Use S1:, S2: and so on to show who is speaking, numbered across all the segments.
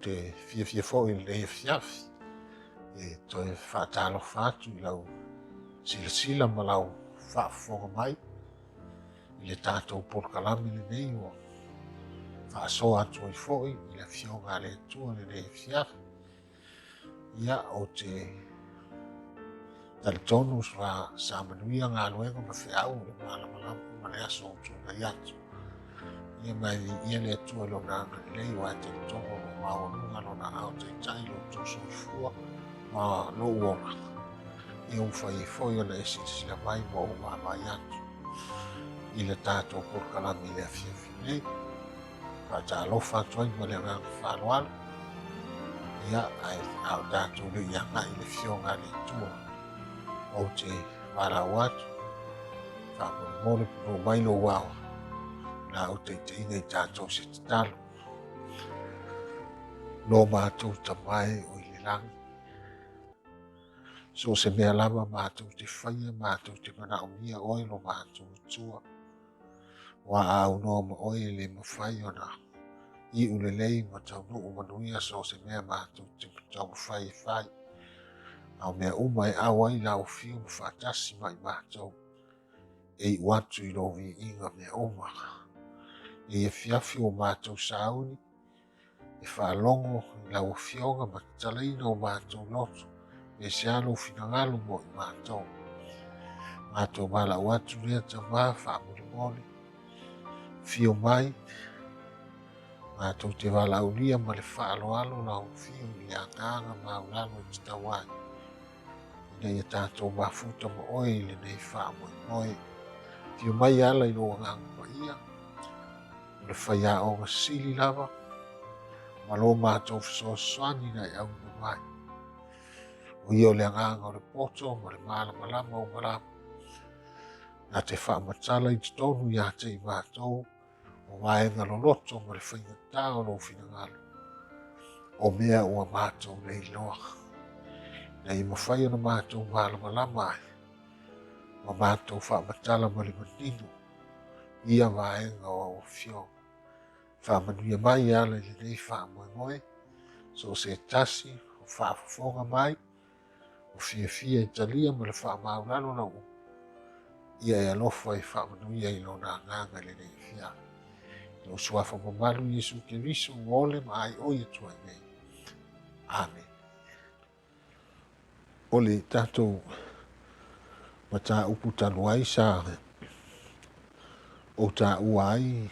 S1: te fia fo'i le fiafi e toe whaatalofa atu I lau sila ma lau whaafonga mai I le tātou porkalami le nei o whaasoa atu I fo'i I le fionga le tua le fiafi ia o te talitonu sa manuia ngā luenga ma whiau le malamalama ma le aso o tūna I atu ia mai ia le atua lo nanga lei wa te tongo lo maonunga lo na au te tai lo toso I fua ma lo uona ia uwhai foi ona esi sila mai mo uma mai atu I le tātou porkalami le afiafi nei pa ta alofa atuai ma le nganga whaloalo ia ai au tātou le ianga I le fionga le tua o te walau atu whamole pino mai lo wawa na o te inga I tātou se te talo. No mātou tamai o I le langi. So se mea lama mātou te whaia, mātou te mana o mia oi lo mātou tua. Wa au no ma oi le mawhai o na I ule lei ma tau no o manuia so se mea mātou te tau whai whai. Au mea umai awai lau fiu ma whaatasi mai mātou. E watu I lo vi inga mea umaka. E fiafi o mātou sauni, e whaalongo I lau fionga ma talaina o mātou loto, e se alo finangalo mo I mātou. Mātou mala watu rea tamā whaamuri fio mai, mātou te wala ulia ma le whaaloalo lau fio I le anganga maulalo I te tawai. Ina ia tātou mafuta mo oi le nei whaamoi, fio mai ala I lo ngang pa ia, le whaia o ngā sili lava, ma lo mātou whasoaswani nei au na mai. O ia o le anganga o le poto, ma le malama o malama. Nā te whaamatala I te tonu ia te I mātou, o waenga loloto ma le whaingatā o lo finangalo. O mea ua mātou le iloa. Na I mawhai o na mātou malama ai, ma mātou whaamatala ma le manino, ia waenga o fionga. Whaamanuia mai ala I le nei whaamoemoe, so se tasi, o whaafafonga mai, o fia Italia ma le whaamaulalo na u. Ia e alofa I whaamanuia I lona nganga le nei fia. Lo suafa mamalu Yesu Keriso ngole ma ai oia tua nei. Amen. Ole tatou mata upu taluai sa o ta uai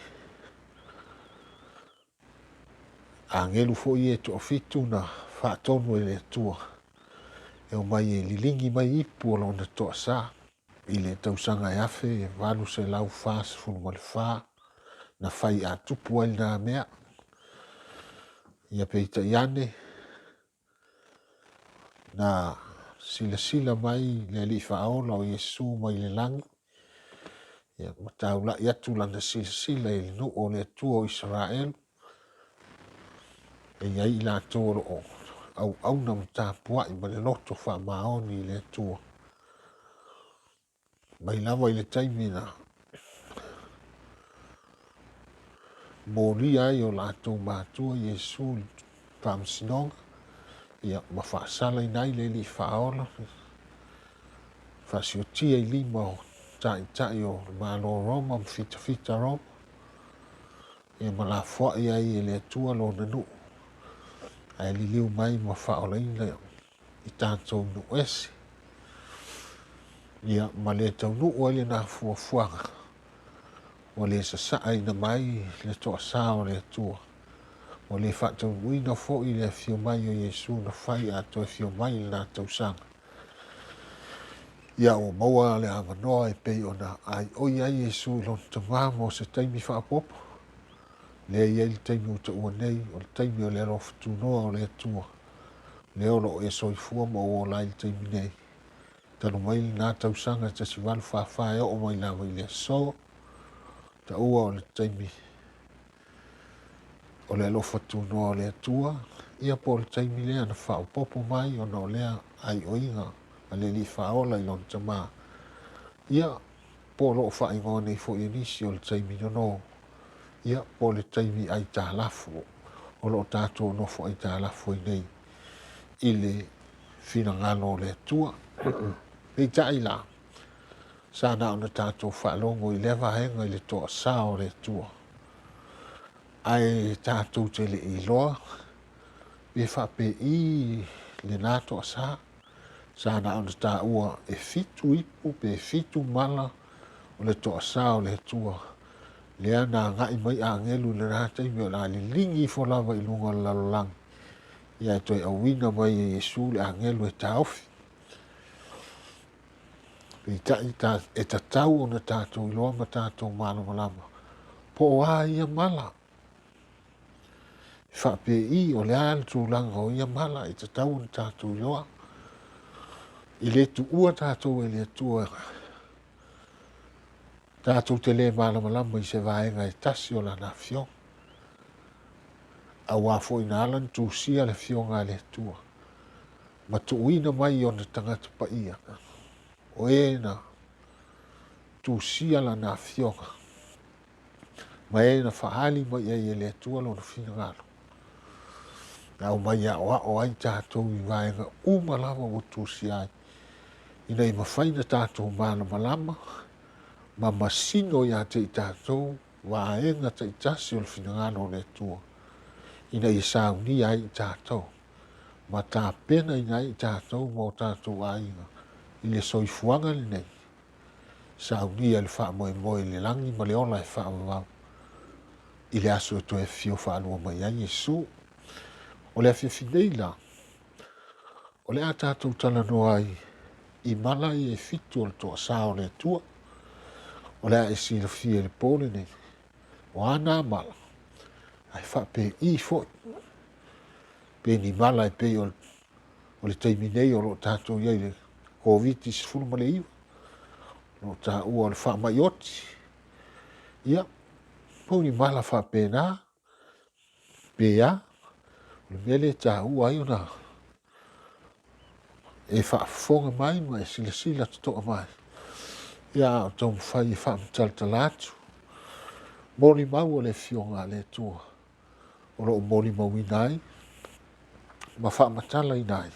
S1: angelu foi e to fitu na whaatonu le tua. E o mai e lilingi mai ipu o lona toa'asa. I le tausanga e afe e walu se lau fās funu ma le whā. Na whai a tupu ai nā mea. Ia peita iane. Na sila mai le li whaola o Yesu mai le langi. Ia matau la iatu lana sila e nu o le tua o Israel. E iai la tōro o au na mtāpua I ma le loto wha maoni le tua. Mai lava I le taimi na mōri ai o lātou mātua Yesu whaamsinonga. Ia ma whaasala I nai le li whaola. Whasiotia I lima o tai o malo Roma, fita Roma. Ia ma la fwa ai le tua lo na nuu. Ai li liu mai ma whaola ina I tātou nu esi. Ia ma le tau nu o le nā fuafuanga. O le sasaa ina mai le toa'asa o le tua. O le whaatau uina fo I le fio mai o Yesu na whai a toi fio mai le nā tausanga. Ia o maua le avanoa e pei o na ai oi ai Yesu lon tamā mo se taimi whaapopo. Le iei le taimi uta ua nei o le taimi o le alofa noa o le tua. Le olo e soifua ma o lai le taimi nei. Tanu mai le nā tausanga ta si walu whawhae o mai lawa I le so. Ta ua o le taimi o le alofa noa o le tua. Ia po le taimi lea na whaapopo mai o na lea ai oinga a le li whaola I lon tamā. Ia po lo whaingoa nei fo I nisi o le taimi no. Ia po le taimi ai tā lafu. o lo tātou no fo i tā la fo i nei i le fina ngano le tua. Nei tai la, sa na ona tātou whaalongo i lewa henga i le toa sao le tua. Ai tātou te le i loa, be whape i le nā toa sa na ona tā ua e fitu ipu pe fitu mala o le toa sao le tua. Lea na ngai mai a ngelu le rātai meo la li lingi fo lava i lunga lalolang. Ia e toi awina mai e Yesu le a ngelu e taofi. I ta e ta tau o na tātou iloa ma tātou malama lama. Po a ia mala. Whape i o le ala tūlanga o ia mala e ta tau o na tātou iloa. I le tu ua tātou e le tua. Tātou te le malama lama i se vaenga e tasi o la na fio. A wafo ina alan tu sia le fio ngā le tua. Ma tu uina mai o na tangata pa ia. O e na tu sia la na fio. Ma e na whaali mai e le tua lo na fina ngalo. Na o mai a o ai tātou i vaenga umalama o tu sia ai. Ina i mawhaina tātou malama lama. Ma masino ia te i tātou, wa enga te i tasi o le finangano le tua. Ina i sauni ai i tātou. Ma tā pena ina i tātou mō tātou ainga. I le soifuanga le nei. Sauni ai le wha moe le langi ma le ola e wha wau. I le aso e to e fio wha anua mai ai Yesu. O le afia finei la. O le a tātou tala no ai. I mala i e fitu o le toa sao le tua. O lea e si le fie le pole nei. O ana mala. Ai wha pe i foi. Pe ni mala e pe o le teimi nei o lo tātou iei le COVID is fulu ma le iwa. Lo tā ua o le wha mai oti. Ia. Po ni mala wha pe nā. Pe ia. Le mele tā ua ai o nā. E wha fonga mai ma e sila toa mai. Ia o tau mwhai e wha mtaltalatu. Mori mau o le fionga le tua. O lo mori mau i nai. Ma wha matala i nai.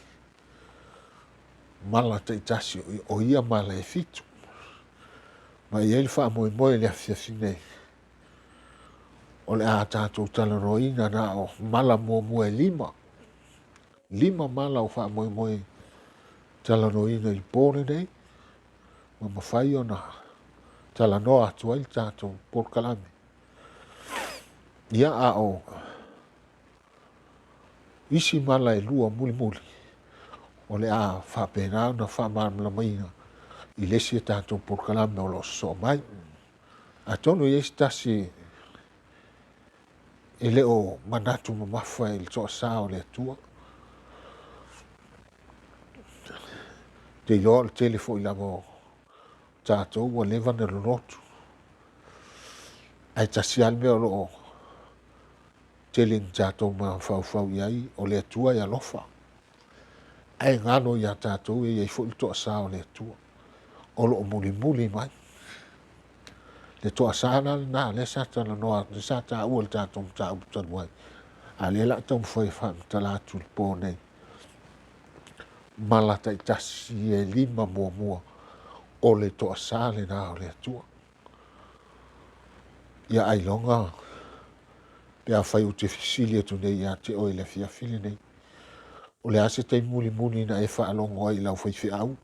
S1: Mala te itasi o ia mala e fitu. Ma i ele wha moe le afia fine. O le a tātou tala roina na o mala muamua e lima. Lima mala o wha moe tala roina i pōne nei. Ma mawhai o na tala noa atua i tātou porkalami. Ia a o isi mala e lua muli. O le a whapena na whamamla maina. I lesi e tātou porkalami o lo so mai. A tono i estasi e le o manatu mamafa e le toa sao le atua. Te ilo le telefo i lamo tātou wa lewa na lonotu. Ai tasi alme o lo teling tātou ma whau iai o le atua i alofa. Ai ngano i a tātou e iei fo i toa sao le atua. O lo muli mai. Le toa sana na le sata na noa, le sata ua le tātou mta uputan wai. A le la tau mwhai whaamtalatu le pōnei. Malata i tasi e lima mua o le toa sa le na o le atua. Ia ai longa. Pe a whai u te fisili atu nei a te oi le fia fili nei. O le ase tei muli na e whaalongo ai lau whai whiau.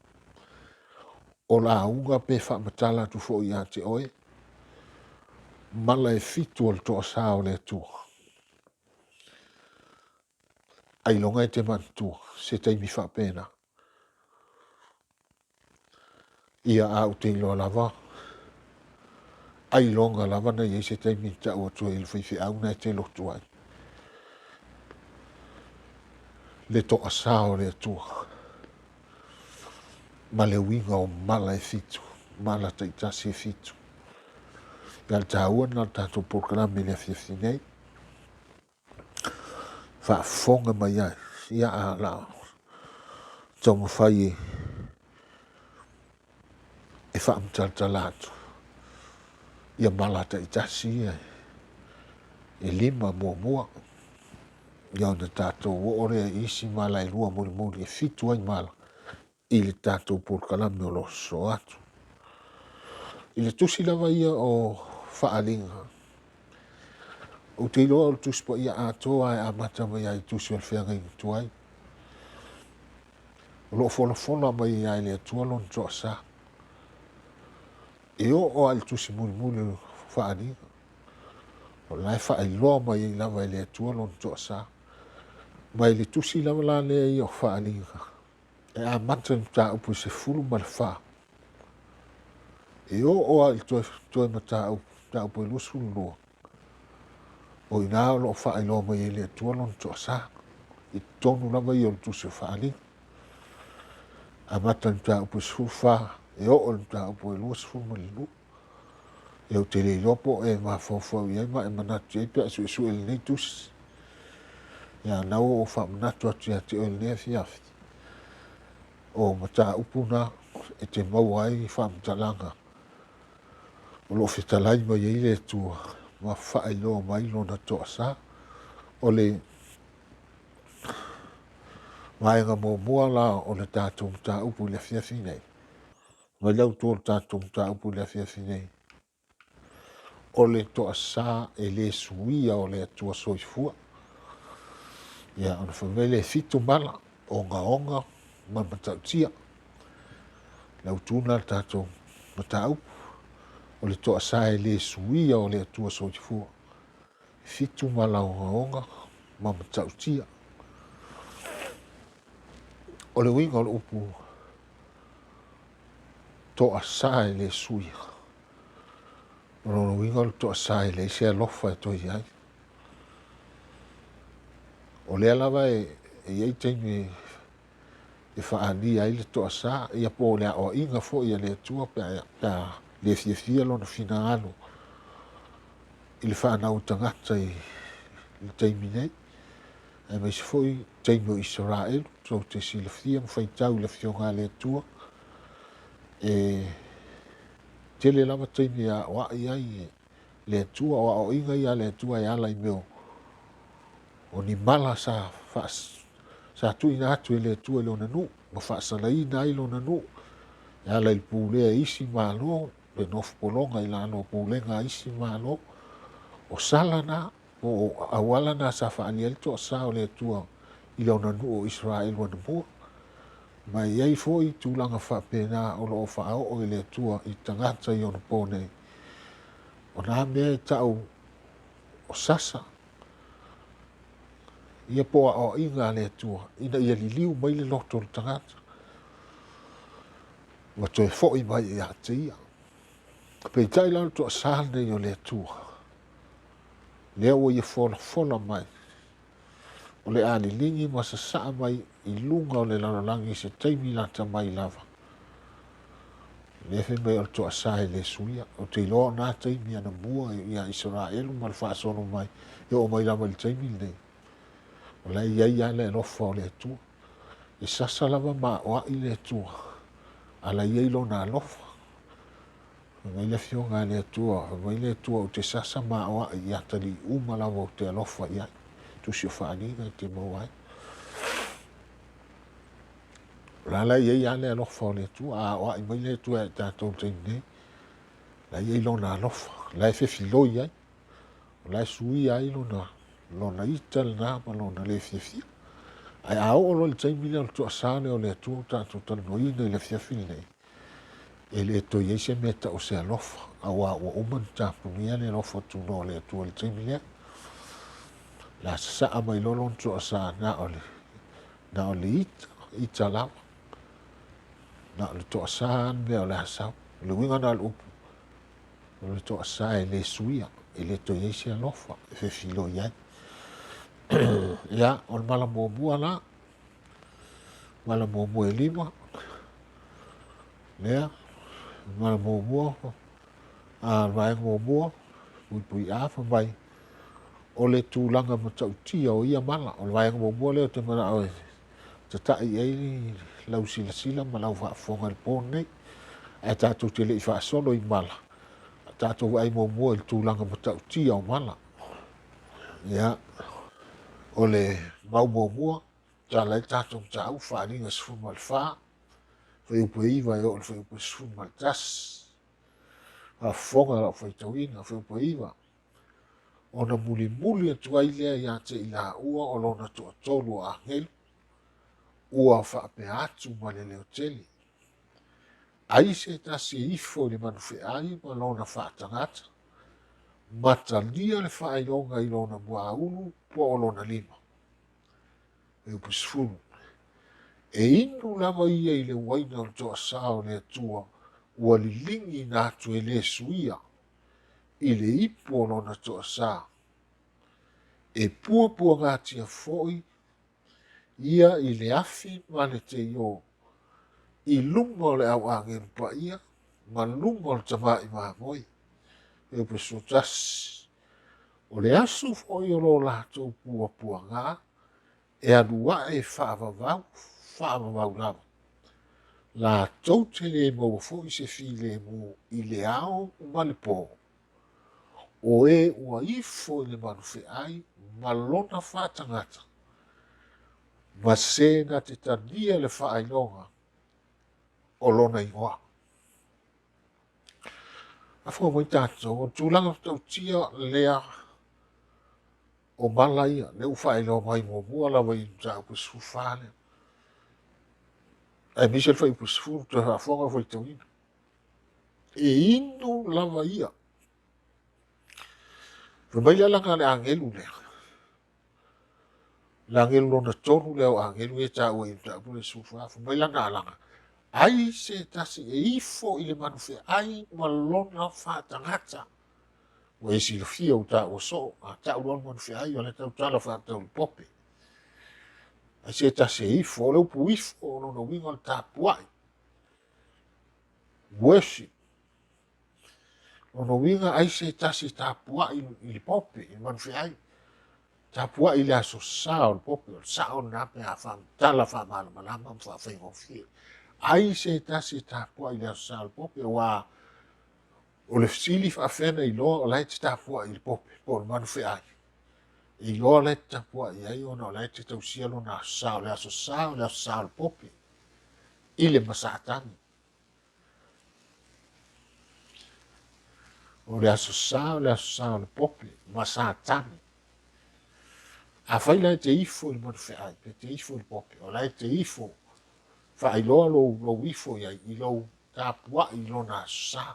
S1: O la unga pe whaamatala tu fo i a te oi. Mala e fitu o le toa sa o le atua. Ai longa e te mantua, se tei mi whaapena. Ia a u te ilo lava. Ai longa lava na i se tei mi ta ua tua il whaiwhi au na te lotu ai. Le toa sa o le atua. Ma le winga o mala e fitu. Mala te itasi e fitu. Ia le tāua na tātou porkalami le awhiawhinei. Whaafonga mai ai. Ia a la. Tau mawhai e whaamtaltalatu. Ia mala te itasi e. E lima mua. ia ona tatou o le isi malailua mulimuli e fitu ai mala i le tatou polokalame o loso atu i le tusi lava ia o fa'aliga o te iloa o le tusi po ia atoa e amata mai ai tusi o le feagaiga tuai o loo folafola mai ai le atua lona to'asā e o'o ai le tusi mulimuli o fa'aliga o lae fa'ailoa mai ai lava i le atua lona to'asā mai le tusi lava la lea ia o fa'aliga e amata le mataupu i se fulu ma le fa'a e o'o ai le toe mataupu i lusululua o inā o loo fa'ailoa mai ai le atua lona to'asā i tonu lava ia o le tusi o fa'aliga amata le mataupu i se fulu fa e o'o le mataupu i lua sefulu ma le lua e o te leiloa po e mafaufau i ai ma e manatu ai pea suʻesuʻe i lenei tusi ia na o fa'amanatu atu iā te o i lenei afiafi o mataupu na e te maua ai fa'amatalaga o loo fetalai mai ai le atua ma fa'ailoa mai lona to'asā o le vaega muamua la o le tatou mataupu i le afiafi nei mai lau tu o le tatou mataupu i le afiafi nei o le to'asā e lē suia o le atua soifua ia ona faamai le fitu mala ogaoga ma matautia lautuna le tatou mataupu o le to'asā e lē suia o le atua soifua fitu mala ogaoga ma matautia o le uiga o le upu to'asā e lē suia o lona uiga o le to'asā e lē se alofa e toi ai o lea lava e iai taimi e fa'alia ai le to'asā ia po o le a'oa'iga fo'i a le atua pea le fiafia lona finagalo i le fa'anau tagata i le taimi nei e maise fo'i taimi o Isaraelu tou te silafia ma faitau i le fioga a le atua e tele lava taimi a a'oa'i ai le atua o a'o'iga ia le atua e ala i meo o ni mala sa tu'uina atu i le atua i lona nu'u ma fa'asalaina ai lona nu'u e ala i le pulea isi mālō le nofo pologa i lalo pulega isi mālō o sala na o auala na sa fa'alia le to'asā o le atua i lona nu'u o Israelu ana mua ma iai fo'i tulaga fa'apena o lo'o fa'ao'o i le atua i tagata i ona po nei ona mea e ta'u o sasa ia po a'oa'iga a le atua ina ia liliu mai le loto o le tagata ua toe fo'i mai iā te ia peita'i la le to'asā nei o le atua lea ua ia folafola mai o le aliligi ma sasa'a mai i luga o le lalolagi i se taimi latamai lava lea fe mai o le to'asā e lē suia o te iloa ona taimi ana mua ia Isaraelu ma le fa'asolo mai e o'o mai lava i le taimi lenei o lai iai a le alofa o le atua e sasa lava ma a'oa'i le atua ala iai lona alofa mai le fioga a le atua mai le atua o te sasa ma a'oa'i ia tali'uma lava o te alofa i ai tusi o fa'aliga i te mau ai la la iai a le alofa o le atua a a'oa'i mai le atua e tatou taimi nei la iai lona alofa la e fefiloi ai o la e suia ai lona ita lenā ma lona lē fiafia ae a o'o lo le taimi lea o le to'asā lea o le atua o tatou talanoina i le fiafi lenei e le toi ai se mea ta'u se alofa auā ua uma na tapunia le alofa tunō le atua le taimi lea la sasa'a mai lolo na to'asā na o le ita lava na o le to'asā ana mea o le asau le uiga na o le upu o le to'asā e lē suia e le toi ai se alofa e fefiloi ai ia o le malamuamua la malamuamua e lima lea malamuamua a le vaega muamua puipui a mai o le tulaga matautia o ia mala o le vaega muamua lea o te mana'o e tata'i ai lau silasila ma lau fa'afoga i le poni nei ae tatou te le'i fa'asolo i mala tatou ai muamua i le tulaga matautia o mala ia o le muamua ta lai tatou tau wharinga sifun mal wha whai upe iwa e o le whai upe sifun mal tas a whonga la whai tauina whai upe iwa o na muli muli atu ai lea ia te ila ua o lona toa tolu a ngelu ua whaape atu ma le leo teli ai se tasi e ifo le manufe ai ma lona whaatangata matalia le whaaironga i lona mua ulu po o lona lima e upe sifunu e inu lava ia i le waina o le toa'asa o le atua ua lilingi na atu e le suia i le ipo o lona toa'asa e puapua gatia fo'i ia i le afi ma le teio i lunga o le au'agelu pa'ia ma lunga o le tama'i mamoi e upe sotasi o le asu fo'i o lo latou puapuaga e alua'e fa'avavau lava latou te lē maua fo'i se filemu i le ao ma le pō o e ua ifo i le manufe'ai ma lona fa'atagata ma se na te talia le fa'ailoga o lona igoa afua mai tatou o tulaga tautia lea o mala ia le u fa'ailoa mai muamua lava i ta'upu sefufā lea ai misi le faiupu sefulu te fa'afoga foi tauina e inu lava ia mai le alaga le agelu lea le agelu lona tolu le au agelu e ta'ua i ta'upu le sefufā mai lana alaga ai se tasi e ifo i le manufe'ai ma lona fa'atagata ua e silafia ou ta'ua so'o a ta'uloa le manufe'ai o le tautala fa'atau le pope ai se tasi e ifo o le upu ifo o lona uiga o le tapua'i worship lona uiga ai se tasi tapua'i i le pope i le manufe'ai tapua'i le asosā o le pope o le sa'o lenā pe a fa'amatala fa'amalamalama ma fa'afaigofie ai se tasi tapua'i le asosā o le pope ua o le fesili fa'afena iloa o lae te tapua'i i le pope po o le manufe'ai iloa lae te tapua'i ai ona o lae te tausia lona asosā o le asosā o le pope i le masatani o le asosā o le pope masatani afai lae te ifo i le manufe'ai pe te ifo i le pope o lae te ifo fa'ailoa lou ifo iai i lou tapua'i i lona asosā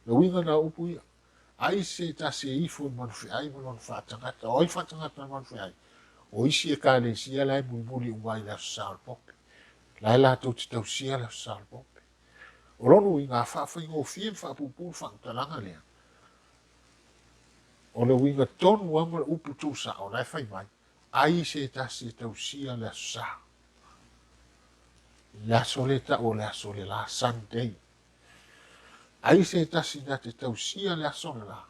S1: le uiga na upu ia ai se tasi e ifo i le manufe'ai ma lona fa'atagata o ai fa'atagata le manufe'ai o isi e kalesia lae mulimuli uga i le asosā o le pope lae latou te tausia le asosā o le pope o lona uiga fa'afaigofie ma fa'apupulu fa'amatalaga lea o le uiga tonu ama le upu tu'usa'o lae fai mai ai se tasi e tausia le asosā le aso le ta'u o le aso le la Sunday ai se tasi na te tausia le aso le la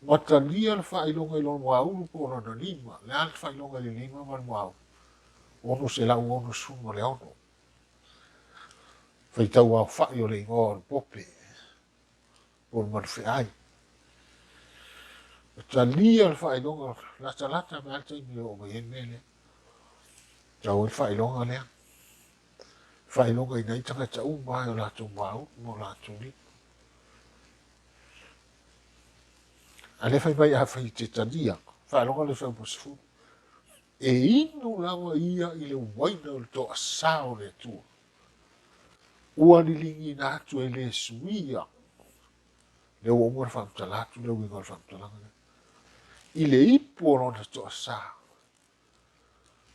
S1: matalia le fa'ailoga i lona moaulu po lona lima le a le fa'ailoga i le lima ma le moaulu ono se la'u ono sunu o le ono faitau aofa'i o le igoa o le pope po le manufe'ai talia le fa'ailoga latalata me ale taimi o mai ai mea lea tau le fa'ailoga lea fa'ailoga i nai tagata uma o latou moaulu mo latou lima a le fai mai a fai te talia fa'ailoga le fa'upu sefulu e inu lava ia i le uaina o le to'asā o le atua ua lilingina atu e le suia le ua uma le fa'amatala atu le uiga o le fa'amatalaga lea i le ipo o lona to'asā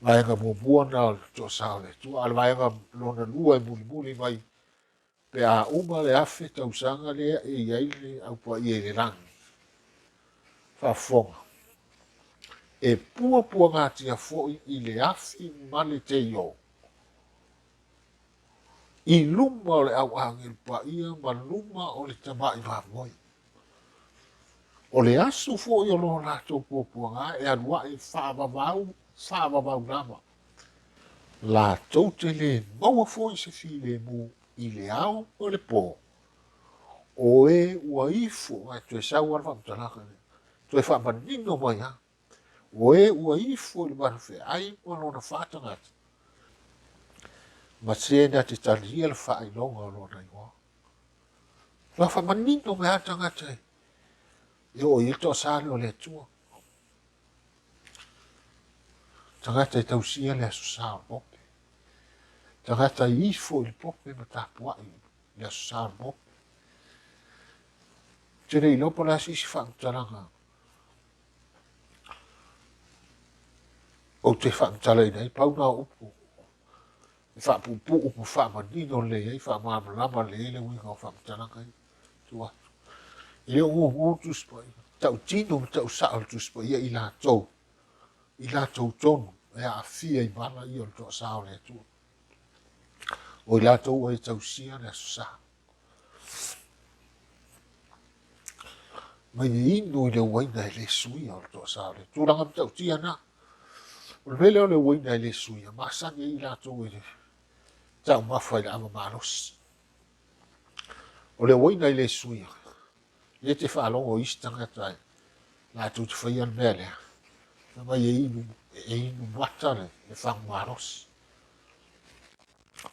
S1: vaega muamua na o le to'asā o le atua a le vaega lona lua e mulimuli mai pe a uma le afe tausaga lea e iai le aupua'ia i le lagi fa'afofoga e puapuagatia fo'i i le afi ma le teio i luma o le au'agelu pa'ia ma luma o le tama'i mamoi o le asu fo'i o lo latou puapuaga e alua'i fa'avavau lava latou te lē maua fo'i se filemu i le ao o le pō o e ua ifo ae toe sau a le fa'amatalaga lea toe fa'amanino mai a Oe ua ifo le marafe ai mo lona whātangata. Ma sena te talia le whainonga o lona ingoa. Tua whamanino me hatangata e. E o i to sāle o le atua. Tangata i tausia le aso sāle pope. Tangata i ifo i le pope ma tāpua i le aso sāle pope. Tene i lopo la sisi whaamtalanga. O te whaamtala i nei, pauna upu. I whaapupu upu whaamanino le ei, whaamamalama le ele winga o whaamtalanga i. Tua. I leo ngu tuspa i. Tau tino me tau sao tuspa ia i la tau. I la tau tonu. E a fia i mana i o le toa sao le tua. O i la tau e tau sia le aso saa. Mai ni inu i le waina i le sui o le toa sao le. Tūranga me tau tia na. O le mele o le waina i le sui. Masani i la tau e le. Tau mawhai le ama malos. O le waina i le sui. Le te whaalongo istanga tai. La tau te whaian mea lea. Na mai e inu mata le whang malos.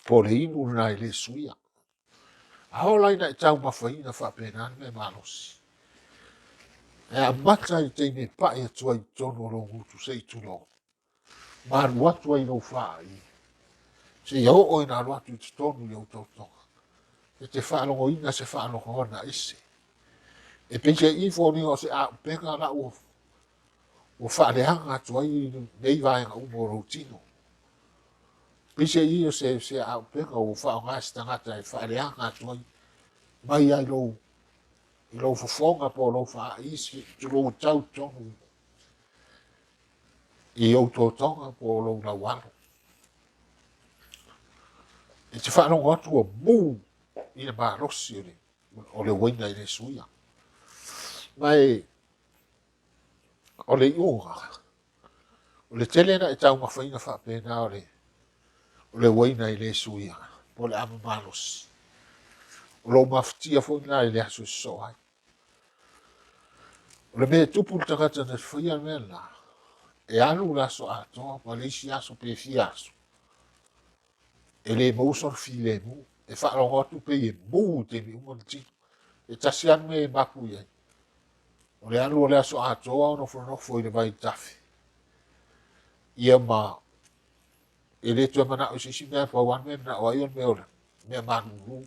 S1: Po le inu na i le sui. A hola ina i tau mawhai na whapenan me malos. E a mata i teine pae atua i tono lo ngutu se i tulo. Maru atua i lo whaai. Se i o ina alu atu i tonu i au tautonga. E te whaalongo ina se whaalongo ona ese. E pese i fōni o se a penga la o whaaleanga atua i nei vaenga umo routino. Pese i o se a penga o whaonga se tangata e whaaleanga atua i mai ai lo i lo fofonga po lo fa isi tu lo tau tonu i o tautonga po lo la walo. E te whanongo atu o mū i le marosi o le waina i le suia. Mai o le iunga, o le telena e tau mawhaina whapena o le waina i le suia, po le ama marosi. O lo maftia fwina i le aso soai. O le mea tupu le tangata na whaia mea la, e alu la so atoa, ma le isi aso pe fi aso. E le mausor fi le mu, e whaongo atu pe e mu te mi umon tino. E tasian me e maku iai. O le alu o le aso atoa ono whanofo i le vai tafi. Ia ma, e le tua mana o sisi mea pawan mea na o aion mea ora, mea manuru.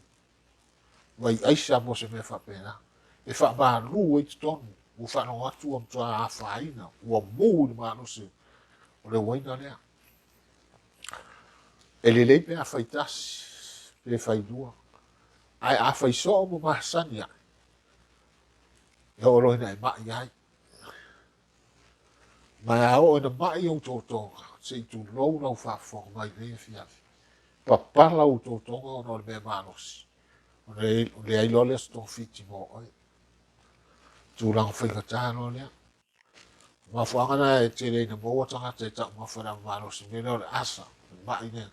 S1: Vai aisa mo se mea whapena. E whaamaru e te tonu, u whanongo atu o mtua a whaina, ua mu i manu se, o le waina lea. E le lei mea whaitasi, pe whaidua. Ai a whaiso o mo mahasani ai. E o loina e mai ai. Mai a o ina mai o tōtonga, se i tu lou nau whawhonga mai lea fiafi. Papala o tōtonga o no le mea manosi. O le ai lole sto fiti mo oi. Tu lang whaikatano lea. Mawhangana e te reina moa tanga te tak mawhana manosi. Mena o le asa, mai nea.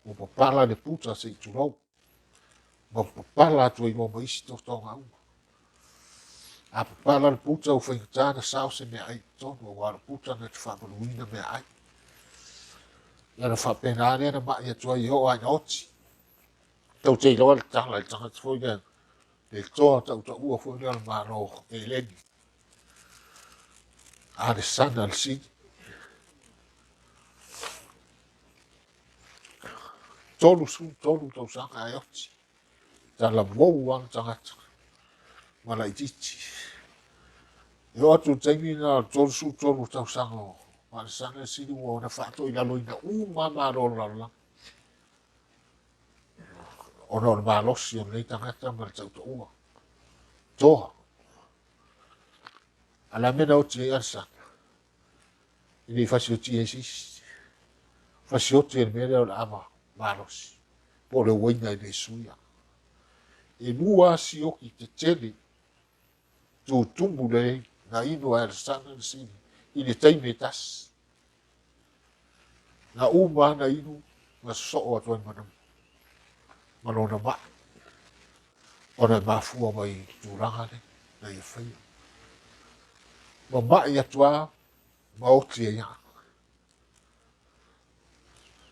S1: O papala le puta se i tu lou. Ma papala atu i mo isi tōtonga ua. A papala le puta o whaikatana sao se mea ai tono. O wala puta na te whamaruina mea ai. Ia na whapenane na mai atua i o ai oti. Tau te iloa le tala i tanga te fwoi le toa tau ta ua fwoi le maro e leni. A le sana le sini. Tolu tau sanga ai oti. Tala mwou ang tangata. Mala i titi. E o atu taimi na tolu tau sanga o. Ma le sana le sini ua na whato i lalo ina maro lala. Ono le malosi o nei tangata ma le tau ta ua. Toa. Ala mena o te arsa. Ini fasi o ti esis. Fasi o te mele o le ama marosi. Po le waina i le suia. E nua si o ki te tele. Tu tumbu le na ino e sana le sini. Ini teime tas. Na uma na ino. Na so atua i manam. Malona ma. Ona mafua mai turanga le. Na ia whaia. Ma mai atua. maoti ia.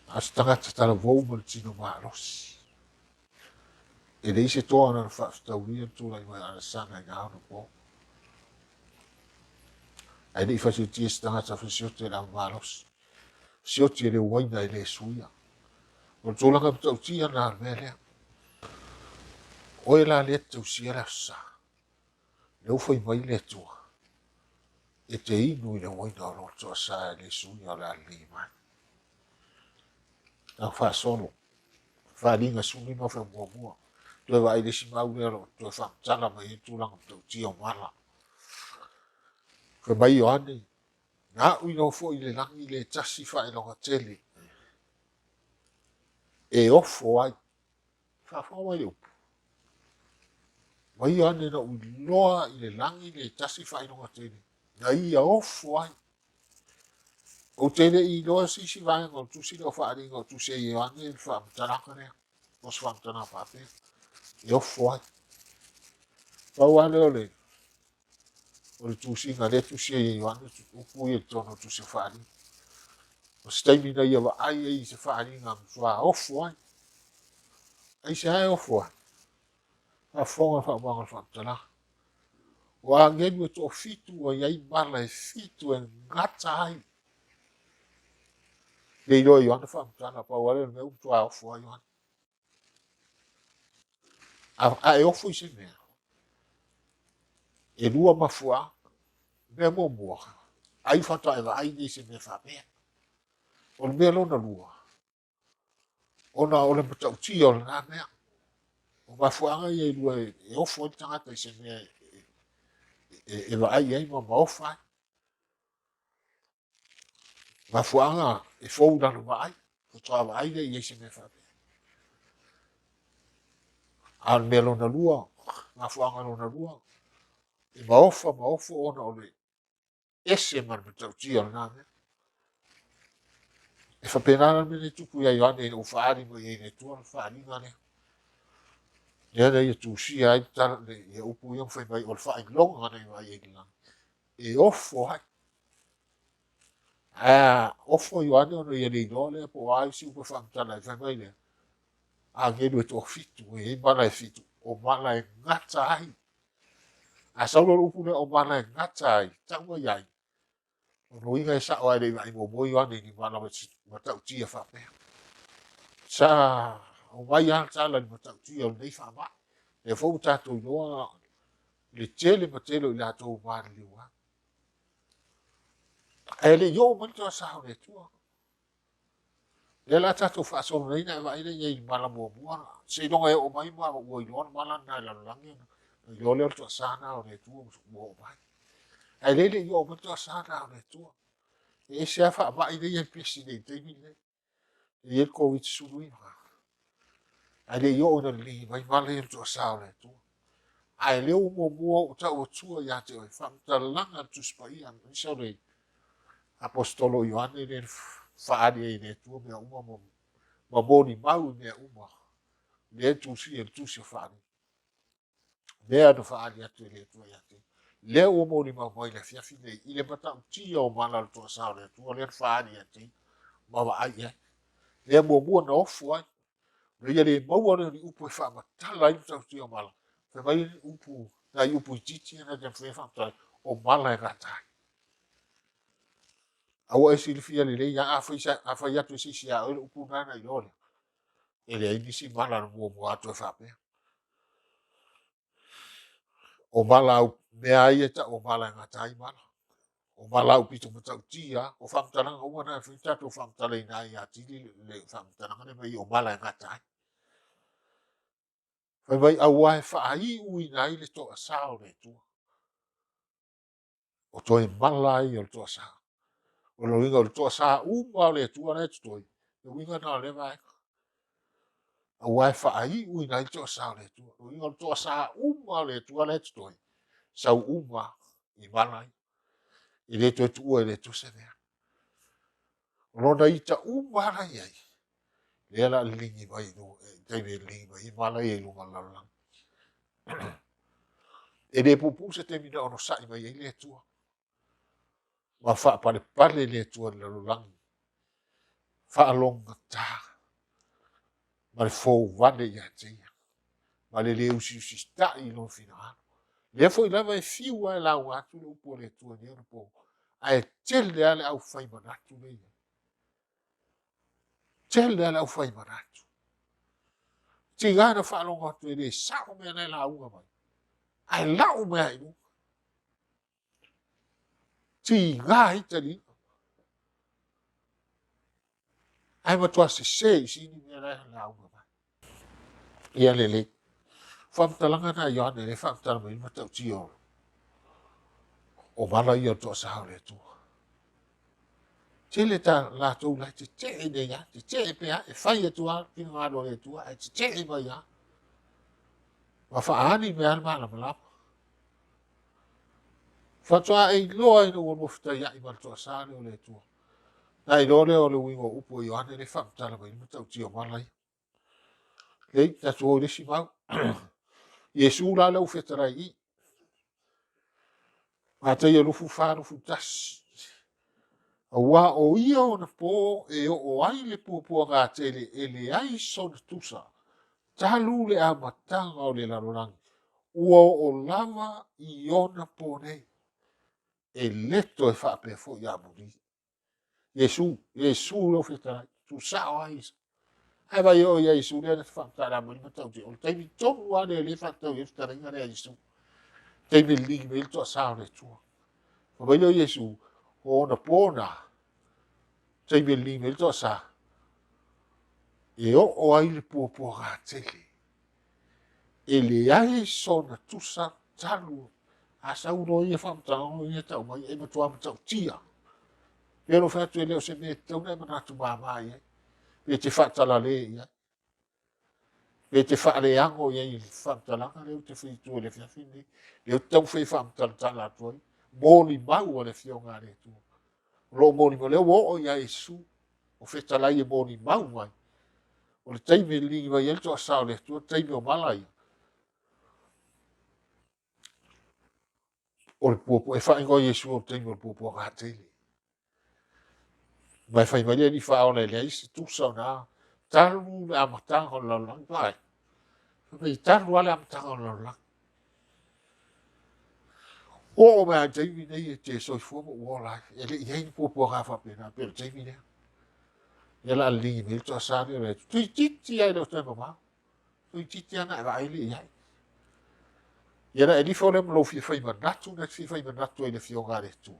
S1: As tangata tala vou ma tino maalosi. E le ise toa na whaafitauria tūlai mai ana sanga i ngā hana po. Ai ni fa ti tangata fa siote la maalosi. Siote le waina i le suia. O tūlanga pita utia na mele. Oe la le tau sia la sa. Le ufai mai le tua. E te inu i le waina o lo toa sa le suia la li mai. Nā wha solo. Wha ringa suni no wha muamua. Tue wa ile si mau le ro. Tue wha mtala mai e tūlanga pita utia o mala. Wha mai o ane. Nā ui no fo i le langi le tasi wha e longa tele. E ofo ai. Wha wha mai upu. Mai ane na ui loa i le langi le tasi wha e longa tele. Na ia ofo ai. O tele i loa si vai ngol tu si lo wha ringa o tu se i ane wha mtaraka rea. Os wha mtaraka pape. E ofo ai. Pau ane o le. O le tu si nga le tu se i ane upu i tono tu se wha ringa. O staimi na ia wa ai e i se wha ringa msua ofo ai. Ai se ai ofo ai. A fonga wha wanga wha mtaraka. O a ngenu e to fitu o iai mala e fitu e ngata ai. Le ilo i ane wha mtaraka pa wale me umtu a ofo ai ane. A e ofo i se mea. E lua mafua. Mea muamua. Ai whata e wa ai nei se mea wha mea. O le mea lona lua. Ona o le mata uti o le nga mea. O mafuanga i e lua e ofo i tangata i se mea e wa ai ei ma ofa. Mafuanga e fou na wa ai. O toa wa ai nei i se mea wha mea. A le mea lona lua. Mafuanga lona lua. E ma ofo ona o le ese ma le mata uti o le nga mea. E whapenana me ne tupu ia i ane o whaari mo i ne tua whaari ngane. Ia nei e tūsi ai tala ne ia upu iam whai mai o le whaai longa nei mai e gila. E ofo hai. Ofo i ane ono ia nei no le po ai si upa whamtala i whai mai le. A ngenu e tō fitu e mana e fitu. O mana e ngata ai. A saulo upu ne o mana e ngata ai. Taua iai. Ono inga e sao ai nei mai mo moi ane ni mana matau tia whapea. Sa o mai an tala ni matau tia o nei whama. E fau tātou noa le tele matelo i la tō mara liwa. E le yo manto a sao le tua. Le la tātou whaasolo nei na vai nei i mala muamua. Se nonga e o mai mua o i loa mala na la langi. I lo leo tua sana o le tua mo mai. E le yo manto a sana o le tua. E se a wha mai nei e pesi nei teimi nei. E el COVID sului. E le yo na li mai mala e tua sao le tua. Ai leo mua o tau tua ia te oi whamtalanga tu spai an isa rei apostolo Ioane le whaari e le tua mea uma ma moni mau mea uma le tu si e tu si whaari mea no whaari atu e le tua ia te leo o moni mau mai le fiafi nei i le mata utia o mana le tua sao le tua le whaari ia te ma wa ai e le mua na ofu ai le ia le mau ane ni upo e whaamatala i mta utia o mala fe mai upu na upu i titi na te whewhamtai o mala e gatai. Awa e sili fia le lei a whai atu e sisi a oile upu nana i lole. E le inisi mala na mua atu e whapea. O mala au mea ai e ta o mala e gatai mala. O mala au pito matau tia o whamtaranga ua na e whitatu o whamtara i nai a tili le whamtaranga ne mai o mala e gatai. Whai mai awa e whaai ui nai le toa sao le tua. O toi mala i o le toa sao. O lo inga o le toa sao uma o le tua le toi. O inga na le vai. A wai whaai ui nai le toa sao le tua. O inga o le toa sao uma o le tua le toi. Sau uma i mala i. I le toi tua i le tu se mea. O lo na ita uma la iai. Le la lingi mai no. Teine lingi mai i mala i lunga lalang. E le pupu se te mina ono sai mai i le tua. ma whaapale le tua le lulangi. Whaalonga tā. Ma le fōu wane ia tia. Ma le usi stai lo fina ano. Le fo i lava e fiu ai lau atu le upo le tua ni ana po. Ai tele ale au whai manatu le ia. Tele ale au whai manatu. Ti gana whaalonga atu e le sao mea nei la unga mai. Ai lau mea i unga. Ti ngā hita ni. Ai matua se i sini mea nei la unga mai. Ia le. Whamtalanga na i ane le whamtalanga i matau ti o. O mala i o toa sahau le tua. Tele ta la tau lai te te ne ya, te te pea, e whai e tua, kina ngādo le tua, e te te mai ya. Ma whaani mea al mana malama. Whatua e loa ina ua mofta ya i maltoa sāne o le tua. Na i lore o le wingo upo i ane le whamtalanga i matau ti o malai. Lei, tatu o resi mau. Yesu la lau whetarai i. Ma te ia lufu whārufu tasi. Wa o ia o na po e o ai le pōpua ngā tele e le ai son tusa. Talu le a matanga o le larorangi. Ua o lava i ona po nei. E leto e whape fo i amuri. Yesu lo whetara. Tu sao ai isa. Hai vai o Yesu le na whaktara mani matau te. O teimi tonu ane le whaktau e whetara inga le Yesu. Teimi ligi me ilto a sao le tua. Vai o Yesu. O na pōna. Tei me li me to sa. E o ai le pōpua ngā tele. E le ai sona tusa talu. A sa uro ia whamtanga ia tau mai e matua matau tia. Pero whatu e leo se me tau nei manatu māmai e. Pe te whatala le ia. Pe te whare ango ia i whamtalanga leo te whitu le whiawhine. Leo tau whi whamtala atua. Mōni mau le whionga le tua. Lo moni mo leo o ia Yesu o whetalai e moni mau mai. O le teime lingi mai elto a sao le tua teime o malai. O le puapu e whaingo Yesu o teime o le puapu ngā teile. Mai whai mai ni whao le lea isi tusa o nā. Taru le amatanga o laulang. Vai. Mai taru ale amatanga o laulang. O mea teime nei e te soifua mo uolai. E le iei puapu ngā whapena. Pero teime nei. Ia la lingi me to asari o le tui titi ai lo te mama. Tui titi ana e vai le iai. Ia na e li fo le lo fi fai manatu na fi fai manatu ai le fionga le tu.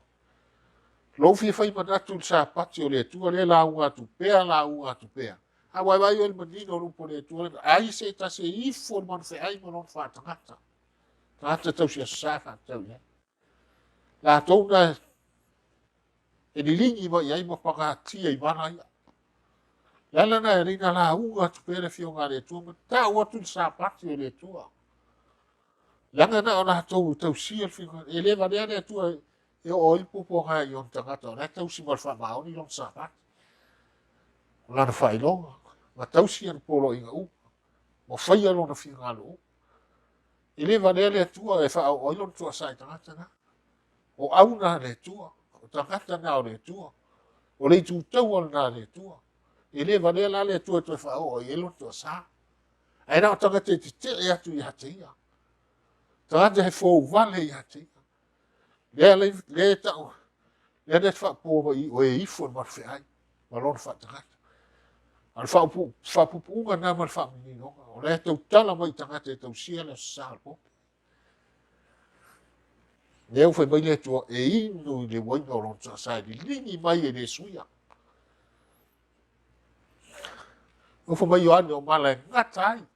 S1: Lo fi fai manatu le sa pati o le tu le la unga tu pea la unga tu pea. A wai vai o le manino lupo le tu ai se ta se ifo man fe ai manon fa tangata. Tangata tau si asaka tau ia. La tona e li lingi mo iai mo paka tia i mana ia. Lala na rina la unga tu pere fionga le tua, ma ta ua tu sa pati o le tua. Langa na ona tau sia fionga, e le varea le tua e o ilpo po nga i on tangata, ona tau si malfa maoni lon sa pati. Lana fai longa, ma tau sia na polo inga u, mo fai alo na fionga lo u. E le varea le tua e fa o ilon tua sa i tangata na. O auna le tua, o tangata na o le tua, o le tu tau al na le tua. E le vale la le tu fa o e lo to sa ai na tanga te ya tu ya te ya tanga te fo vale ya te le ta le de fa po o e fo ma fe ai ma lo fa tanga al fa pu na ma fa ni no o le to tala mai tanga te to sia le sa po le o fe mai le tu e inu le wo no lo to sa di lini mai e le suia. O fo mai ane o mala ngatai.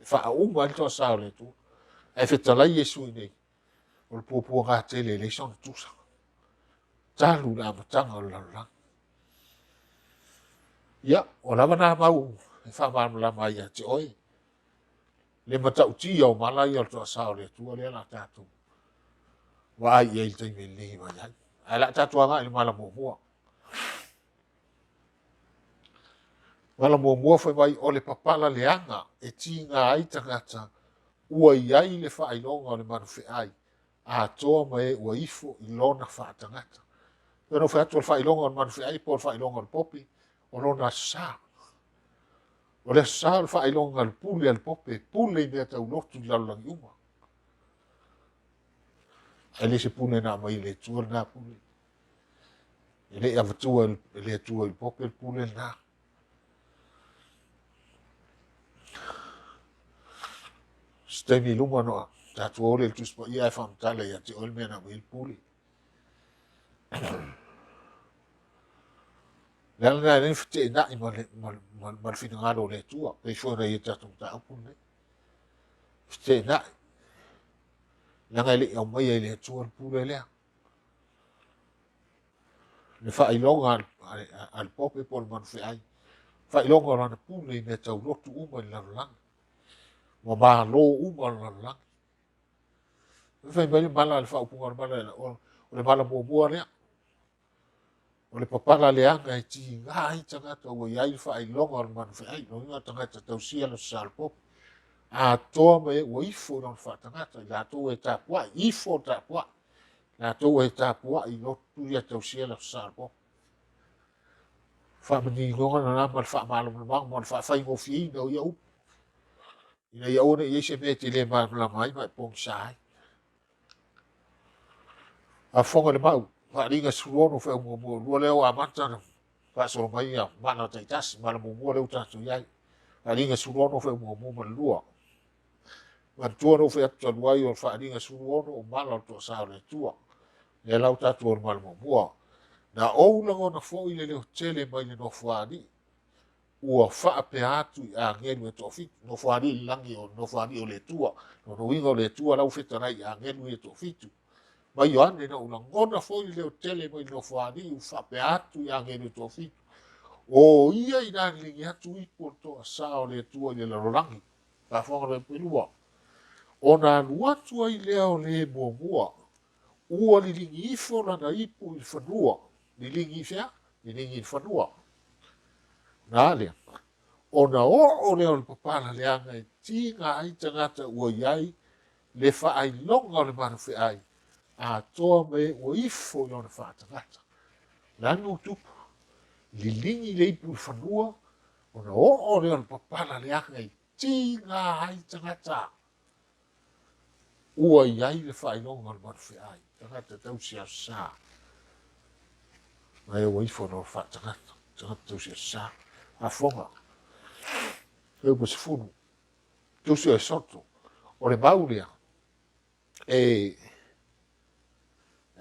S1: Fa a uma to sa le tu. E fe tala Yesu nei. O le popo ngā tele le son tusa. Talu la matanga o la. Ia, o lava nā mau. E fa manu la mai a te oi. Le matau ti o mala i o to sa le tu. Le la tatu. Wa ai e il teime li mai ai. Ai la tatu anga i mala muamua. Mala muamua foi mai o le papala leanga. E ti ngā ai tangata. Ua i ai le whainonga o le manu fe ai. atoa ma e ua ifo i lona faatagata pe no fe atu le faailoga o le manufeʻai po le faailoga o le popi o lona asā o le asā o le faailoga le pule a le pope pule i mea taulotu i lalolagi uma ai le se pule na mai le tua lenā pule e leʻi avatua e le atua i le pope le pule lenā stemi luma noa tatou ole le tusipaia e faamatala ia te o le mea na mai le pule le ala le feteinaʻi ma le finagalo o le atua pei foi na ia tatou mataupu lenei feteinaʻi laga e leʻi au mai ai le atua le pule lea le faailoga a le pope po le manufeʻai faailoga o lana pule i mea taulotu uma i le lalolagi ua mālō uma o le lalolagi fai mai le mala le faaupuga o le mala o le mala muamua lea o le papala leaga e tigā ai tagata ua iai le faailoga o le manufeʻai loiga tagata tausia le sasalopopo atoa ma e ua ifo i lona faatagata i latou e tapuaʻi ifo o tapuaʻi latou e tapuaʻi i lotu ia tausia le sasalopopo faamanigoga lana ma le faamalomalomaga ma le faafaigofiina o ia upu ina ia ua neʻi ai se mea te lē malama ai ma e pogisa ai afoga le mau faaliga suluono fe muamua lua lea o amata faasolo mai ia mana taitasi ma le muamua leu tatou iai faaliga suluono fe muamua ma le lua ma le tua nou fe atu talu ai o le faaliga suluono o mala o le toʻasā o le atua le lau tatou o le ma le muamua na ou lagona foʻi le leotele mai le nofo alii ua faapea atu i agelu e toʻafitu nofo alii le lagi o nofo alii o le atua lona uiga o le atua lau fetalai i agelu ia toʻafitu ma ioane na ulagona foi leo tele mai nofo alii u faapea atu i agelu e toʻafitu o ia i laliligi atu ipu o le toʻasā o le atua i le lalolagi fafoga le pelua ona alu atu ai lea o lē muamua ua liligi ifo lana ipu i le fanua liligi fea liligi i le fanua na lea ona o'o lea o le papala leaga e tiga ai tagata ua iai le faailoga o le manufeʻai atoa ma e ua ifo i lona faatagata lanu tupu liligi le ipu i le fanua ona o'o lea o le papala leaga i tiga ai tagata ua iai le faailoga o le manufeʻai tagata tausi asā ma e ua ifo lona faatagata tagata tausi asā afoga eupasefulu tusi o e soto o le mau lea e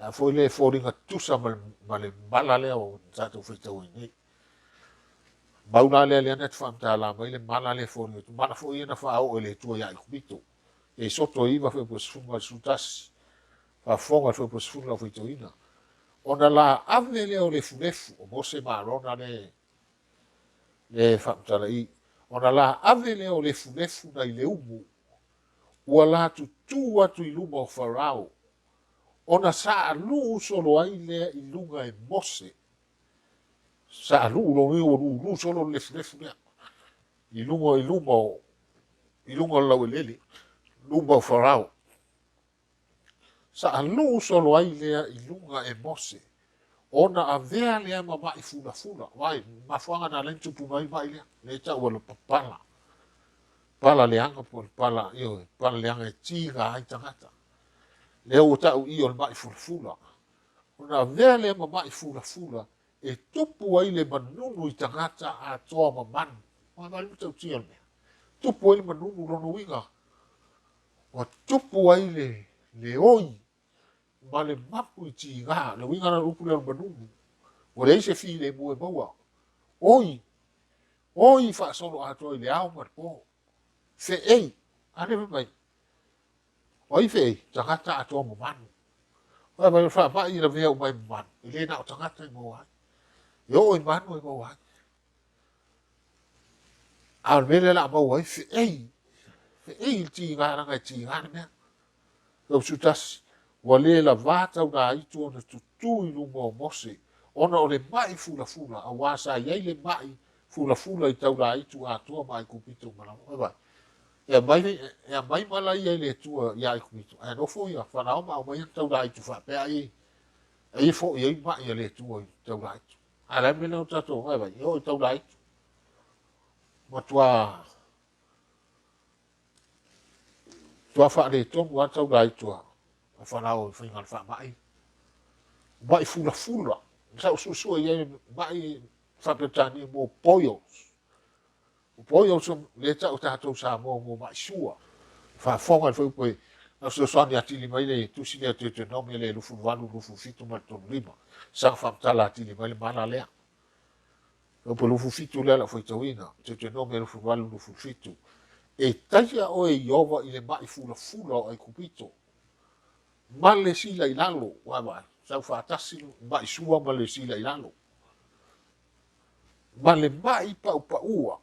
S1: a foi le foliga tusa ma le mala lea o tatou faitau ai nei mauna lea lea na te faamatala mai le mala lea foliga tu mala foʻi ia na faaoʻo i le atua iā i kumito e soto iva feupasefulu ma le sutasi faafoga le feupasefulu lau faitauina ona laave lea o le fulefu o mose malona le faamatalaʻi ona laave lea o le fulefu nai le umu ua latutū atu i luma o farao ona saʻaluu solo ai lea i luga e mose saʻaluu lona ua lūlū solo le lefulefu lea i luga o laueleli luma o farao saʻaluu solo ai lea i luga e mose ona avea lea mamaʻi fulafula uae mafoaga na lani tupu mai maʻi lea le taʻu o le papala pala leaga po le pala io pala leaga e tiga ai tagata lea ua taʻuʻi o le maʻi fulafula ona avea lea mamaʻi fulafula e tupu ai le manunu i tagata atoa ma manu ma le matautia o le mea tupu ai le manunu lona uiga ua tupu ai le oi ma le mapu i tigā le uiga na lupu lea le manunu ua leai se filemu e maua oi faasolo atoa i le ao ma le po feʻei ane mai o ai feʻei tagata atoa ma manu ae mai faamaʻi la mea umai ma manu i lē na o tagata i maua ai e o'o i manu e maua ai a le mele la maua ai feʻei i le tigāraga e tigā le mea tausutasi ua lē lavā taunaitu ona tutū i luma o mose ona o le maʻi fulafula auā sa iai le maʻi fulafula i taulaitu atoa ma ai kupito malama e mai mala ia le tua ia i kumito e no fo ia fa na ma mai tau dai tu fa pe ai fo ia ma ia le tua tau dai ala me no tato vai vai o tau dai ma tua fa le ton wa tau dai tua fa na o fa ngal fa mai fula sa su ia mai fa pe tani mo pollo o pollo so le tau tato sa mo mai sua fa fonga foi poi na so so ni atili mai le tu si le te no me le lufu valu lufu fitu ma to lima sa fa tala atili mai le mana le o po lufu fitu le la foi tawina te no me lufu valu lufu fitu e taia o e iova i le mai fula ai kupito ma le sila i lalo wa sa fa tasi mai sua ma le sila i lalo ma le mai pa ua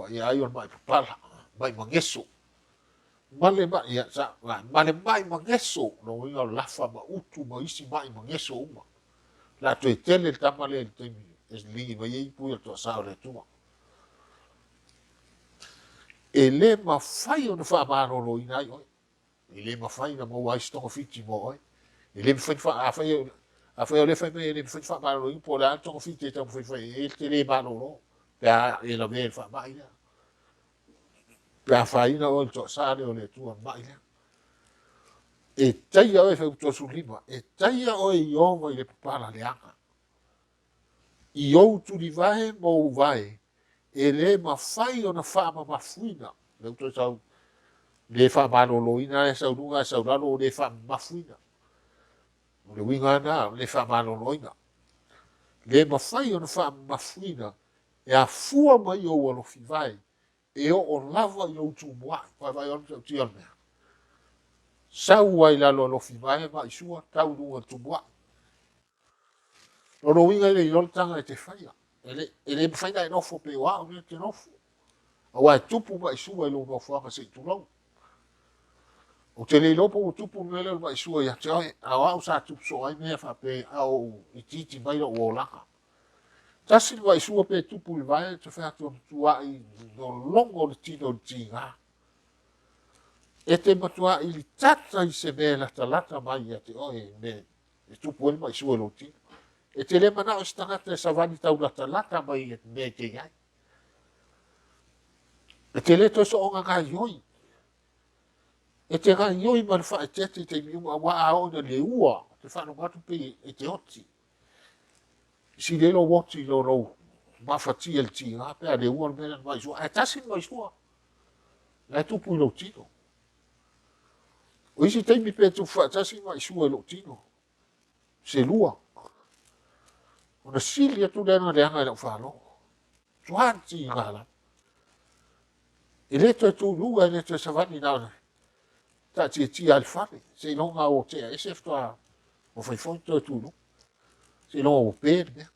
S1: ia ai on mai pala mai mangeso male mai ia sa male mai mangeso no ia lafa ma utu ma isi mai mangeso uma la to tele tamale te es ligi mai i pu to sa le tu e le ma fai ona fa ma no ina io e le ma fai na mo wa sto fiti mo e le fa a fai le fai me le fa ma no i po la to fiti te fai e te le ma no ya e la me fa mai ya fai na o to sa le tu mai e taia o e whautua sulima, e taia o e ioma i le papara le anga. I ou tu li vae mo vae, e le mawhai o na whaama mafuina, le uto sau, le whaama loina e sau nunga e sau lalo o le whaama mafuina. O le winga na, le whaama loina. Le mawhai o na whaama mafuina, e a fua mai o alofi vae, e o lava i ou tu mua, vai vai on tu tion mea. Sau ai lalo alofi vae, ma isua, tau nunga tu mua. O winga le i tanga e te whaia. E le whaina e nofo pe wa, o te nofo. A wai tupu mai sua e lo nofo anga se tu lau. O te le lopo o tupu mele mai sua ia te oi, a wau sa tupu so ai mea wha pe au i titi mai lo o laka. Tasi mai sua pe tupu i vai, te whea tu ai no longo le tino le tinga. E te matua i li tata i se mea lata mai ia te oi, me tupu e mai sua lo tino. E te lema na o stangata e savani tau lata mai e me te iai. E te leto so onga ngā ioi. E te ngā ioi man wha e tete te miuma wa a ona le ua. Te whanu ngatu pe e te oti. Si lelo woti lo rau. Mawhati el ti ngā pe a le ua mena mai sua. E tasin mai sua. E tupu i lo tino. O isi teimi pe tu wha tasin mai sua i lo tino. Se lua. Ona sili atu lena le anga i lo whalo. Tuhan ti ngā la. E leto e tu lua e leto e savani na ta ti al fare. Se longa o te e se ftoa o fai fonto e tu lu. Se longa o perde.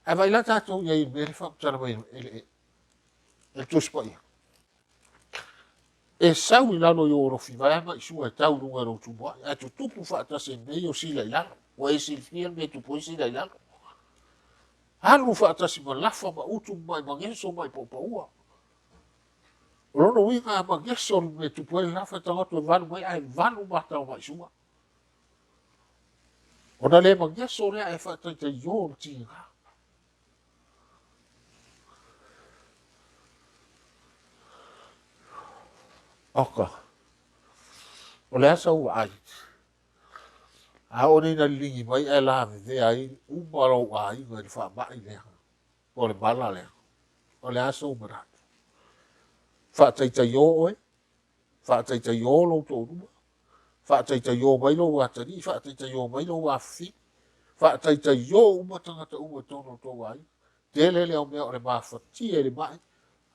S1: E vai la tato ia i mele fa tala mai e tu spai. E sau i lalo i oro fi vai ma i sua e tau lunga ro tu boa. E tu tupu fa ta se mei o sila i lalo. O e si fiel me tu poi sila i lalo. Halu fa ta si ma lafa ma utu mai mangenso mai popaua. Rono winga ma geso me tu poi lafa ta ngatu e vanu mai ai vanu mata o mai sua. Ona le ma geso rea e fa ta te yo ti nga. Oka. O le asa ua ai. A o na lingi mai e la ve ai umaro ai ma le fa mai le. O le bala le. O le asa umara. Fa ta yo oe. Fa ta yo lo to ruma. Fa ta yo mai lo wa tani. Fa ta yo mai lo wa fi. Fa ta yo uma tanga ta uma tono to ai. Tele le o me o le mawhati e le mai.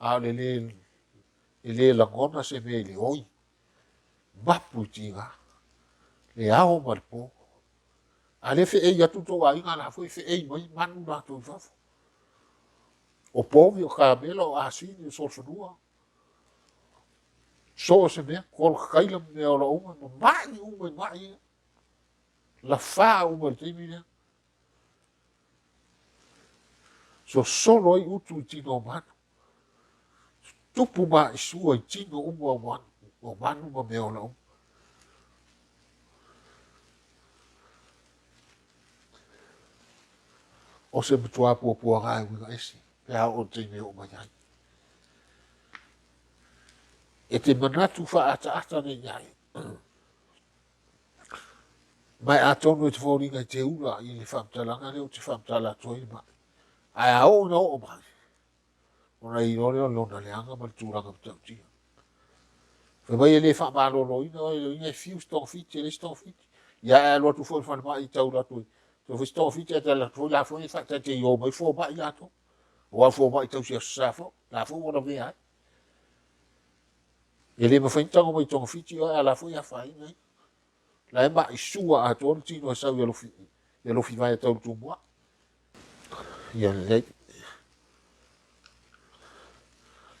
S1: A le langona se me le oi. Mapu tinga. Le ao marpo. A le fe e ia tuto a inga la foi fe e mai manu na to fafo. O povi o kabelo a sini so sonua. So se me kol kaila me o la uma mai. La fa uma timina. So solo i utu tino manu. tupu ma i sua i tino uma o manu ma me ola uma. O se matua pua ngai wika esi, pe hao o te me o mai. E te manatu wha ata nei ngai. Mai a tonu e te whauringa i te ura i le whamtalanga leo te whamtala toi mai. Ai a o na o mai. Ona i rore o lona leanga ma le tūranga mtautia. Wha mai e le whamalo ina o e ina e fiu stofiti e le stofiti. Ia e aloa tu fwoi whanmai i taura toi. So fi stofiti e te la fwoi la fwoi whakta te i o mai fwo mai ato. O a fwo mai tausia safo. La fwo wana vea ai. E le mawhaintango mai tonga fiti o e la fwoi a whai nei. La e mai sua a tōna tino e sau i alofi vai a tau tu mua. Ia nei.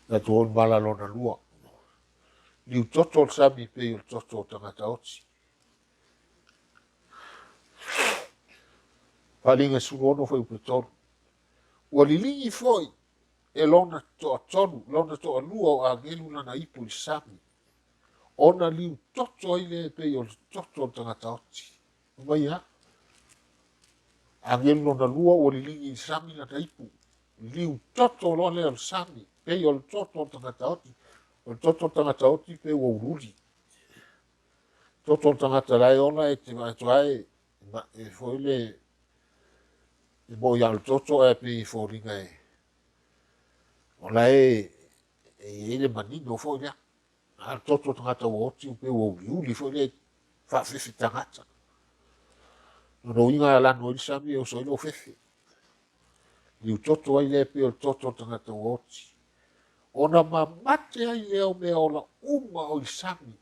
S1: Na tōna mala lona lua. Liu toto sami pe o toto tangata oti. Palinga surono foi Prt1. Ua lilingi foi e lona toa tonu, lona toa lua o angelu lana ipu i sami. Ona liu toto ile pe o toto tangata oti. Mai ha? Angelu lona lua o lilingi i sami lana ipu. Liu toto lona o sami pe o toto tangata oti. O toto tangata oti pe o ururi. Toto tangata lai ona e te mai toai e foi le e mo ia toto e pe fōringa e. Ola e le manino foi lea. A toto tangata o oti pe o uri foi le whawhiwhi tangata. No inga ala no i sami o soilo whiwhi. Liu toto ai le pe o toto tangata o oti. Ona mamate ai leo me ola uma o i sami.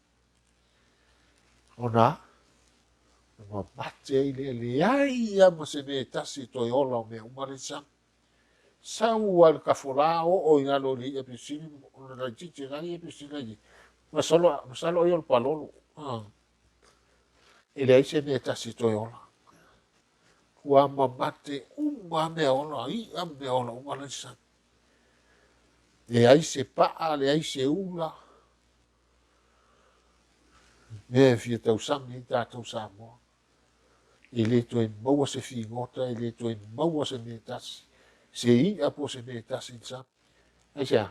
S1: Ona mamate ai le ai ama se me tasi toi ola o me uma le sami. Sau al kafola o ina lo li e pisini ona la titi ngai e pisini. Masalo yo palolo. Ele ai se me tasi toi ola. Kua mamate uma me ola i am me ola uma le sami. Le ai se paa, le ai se ula. Me fia tau sami i tātou Samoa. E le toi maua se fi ngota, e le toi maua se me tasi. Se i apo se me tasi i sami. Ai sea,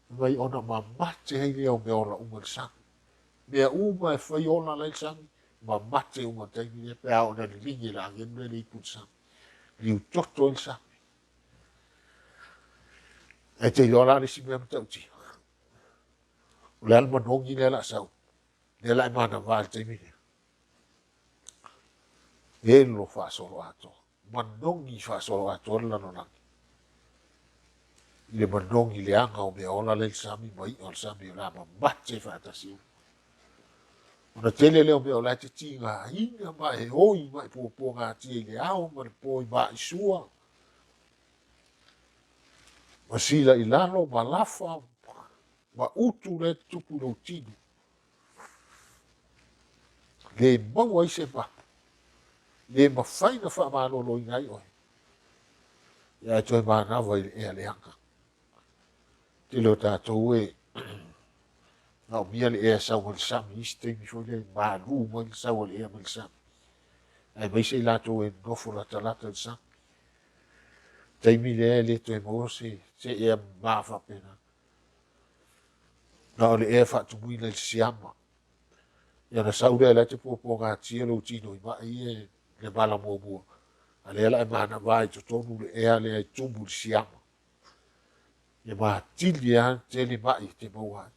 S1: mai ona mamate hei leo me ola uma le sami. Mea uma e whai ola le sami, mamate uma taimi le pēa ona li lingi la ngenu le ipu sami. Liu toto il sami. E te ilo la resi mea mtauti. Le alma nongi le la sau. Le la imana vāl taimi le. E lo fa solo ato. Manongi fa solo ato la nonangi. Le manongi le anga o me ola le sami mai o sami o la mamate fa tasiu. Ona tele leo me ola te tinga inga mai e oi mai po ngā tia le ao ma le po i mai sua. Ma sila i lalo ma lafa ma utu le tupu lo tinu. Le maua i se papu. Le mawhaina wha mālolo i ngai oi. Ia e toi mānawa i le ea leanga. Te leo tātou e nao mia le ea sau ma le sami isi teimi fo le mālu ma le sau le ea ma le sami. Ai mai se i lato e nofo la talata le sami. Teimi le ea le toi maua se ea māwha pena. Nao le ea whatumui le siama. Ia na sau le te popo ngā tia lo tino i mai e le mala muamua. A le ala e mana vai to tonu le ea le ai tumu le siama. Ia ma tili a te le mai te maua.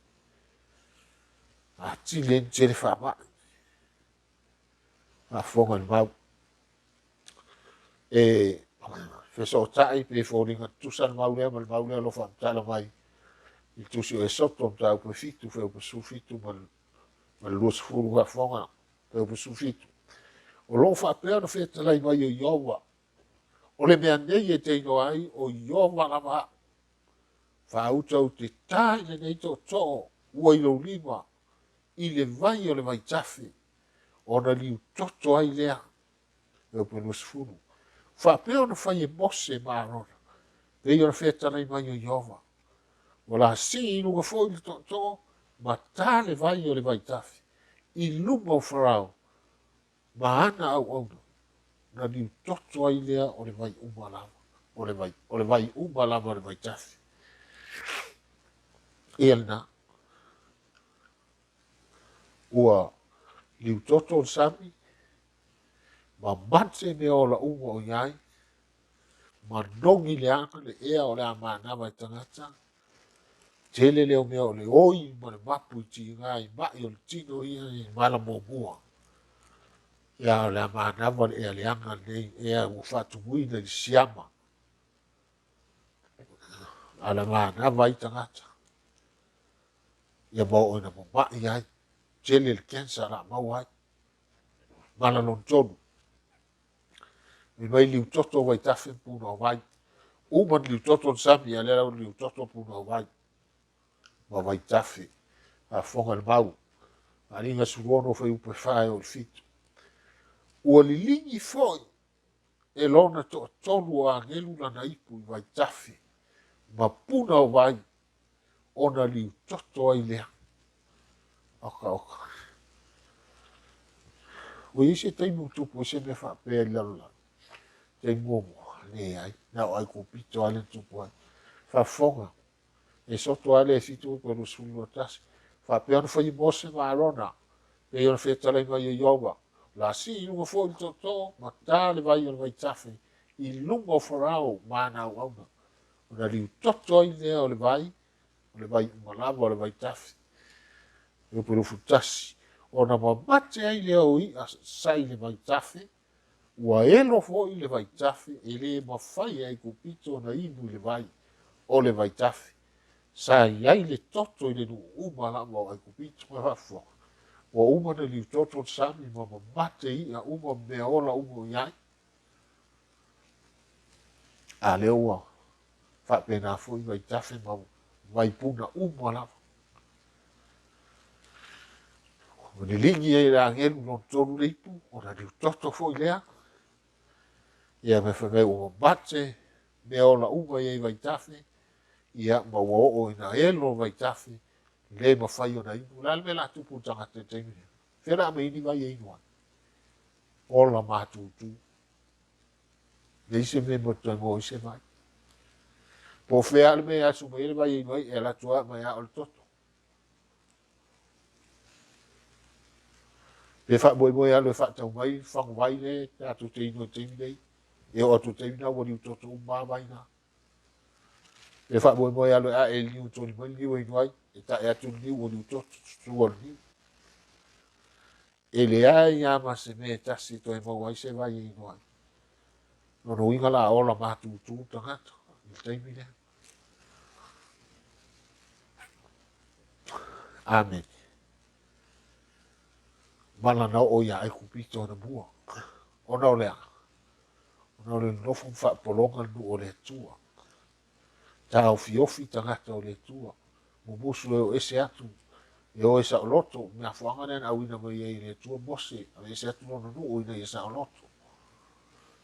S1: A tili en te le wha mai. A fonga le mau. E wheso tai pe fōringa tusan maulea ma le maulea lo whamtala mai. I tusi o e soto mtau pe fitu wheo pe su fitu ma le luas furu ha fonga wheo pe su fitu. O lo whapea na whetalai mai o Iowa. O le mea nei e teino ai o Iowa la maa. Whautau te tai le nei to to'o ua i lo lima i le vai o le mai tafi. O na liu toto ai lea. Wheo pe luas furu. Whapea na whai e mose marona. Pei o na whetalai mai o Iowa. O la si ilu ka fo i to ma tā le vai o le vai tafi. I luma o farao, ma ana au na ni toto ai lea o le vai uma lava. O le vai uma lava o le vai tafi. E na ua liu toto o sami, ma mate me o la uma o iai, ma nongi le anga le ea o le ama nama i tangata, tele leo mea o le oi ma le mapu i ti ngai, ma i o le tino ia i mala mua. Ia o le ama nama le ea le anga nei ea ua fatu muina li siama. A le ma nama i tangata. Ia mo o ina mo ma i ai, tele le kensa la mau ai, mala lon tonu. Mi mai liu toto vai tafe puno o vai. Uman liu toto sami a lera liu toto puno o vai. Ma vai tafe. A fonga le mau. A ringa surono fai upe fai o le fitu. Ua li lingi foi. E lona to tonu a ngelu na naipu i vai tafe. Ma puna o vai. Ona liu toto ai lea. Oka. Ua ise teimu tupu ise me fa pea lalala. Teimu ne ai. Na o ai kupito ale tupu ai. Fa fonga. E soto ale e fitu ko no sulu tasi. Fa pe ona foi mose marona. Pe ona fe tala nga yoba. La si i lunga foi to ma tale vai ona vai tafe. I lunga forao mana ona. Ona liu toto ai lea o le vai malava o le vai tafe. E pe lo futasi. Ona mamate ai lea o i a sai le vai tafe. Ua elo foi le vai tafe. E le mawhai ai kupito na inu le vai. O le vai tafe. Sa iai le toto i le nu uma la mo ai kupito ma hafo. Wa uma na liu toto sami ma mate i a uma mea ola uma iai. A leo ua. Fa pena fo i vai tafe ma vai puna uma la. O le lingi e la ngelu non tonu leipu. O na liu toto fo i lea. Ia me fa mea uma mate mea ola uma iai vai tafe. Ia ma o ina elo vai tafe le ma fai ona inu la me la tupu tanga te te mi fera me ini vai inu ola ma tu le ise me mo to mo ise vai po fea me asu me le vai inu e la tua ma ya ol toto pe fa boy ya le fa tau mai fa vai le ta tu te inu te mi dei e o tu te mi na wo ni toto ma vai na e fa boy ya le a el ni to ni mai ni wo inu ai e ta e atu ni wo ni toto tu wo ni e le ai ama se me tasi to e mau ai se vai i noai. No no inga la ola mātu tu tangata. I teimi ne. Amen. Mana na o ia e kupito na mua. Ona o lea. Ona o le nofu mfa polonga nu o le tua. Ta o fiofi tangata o le tua. Mumusu e o ese atu. E o esa o loto. Mea fuanga nena au ina mai e le tua mose. A ese atu no nu o ina esa o loto.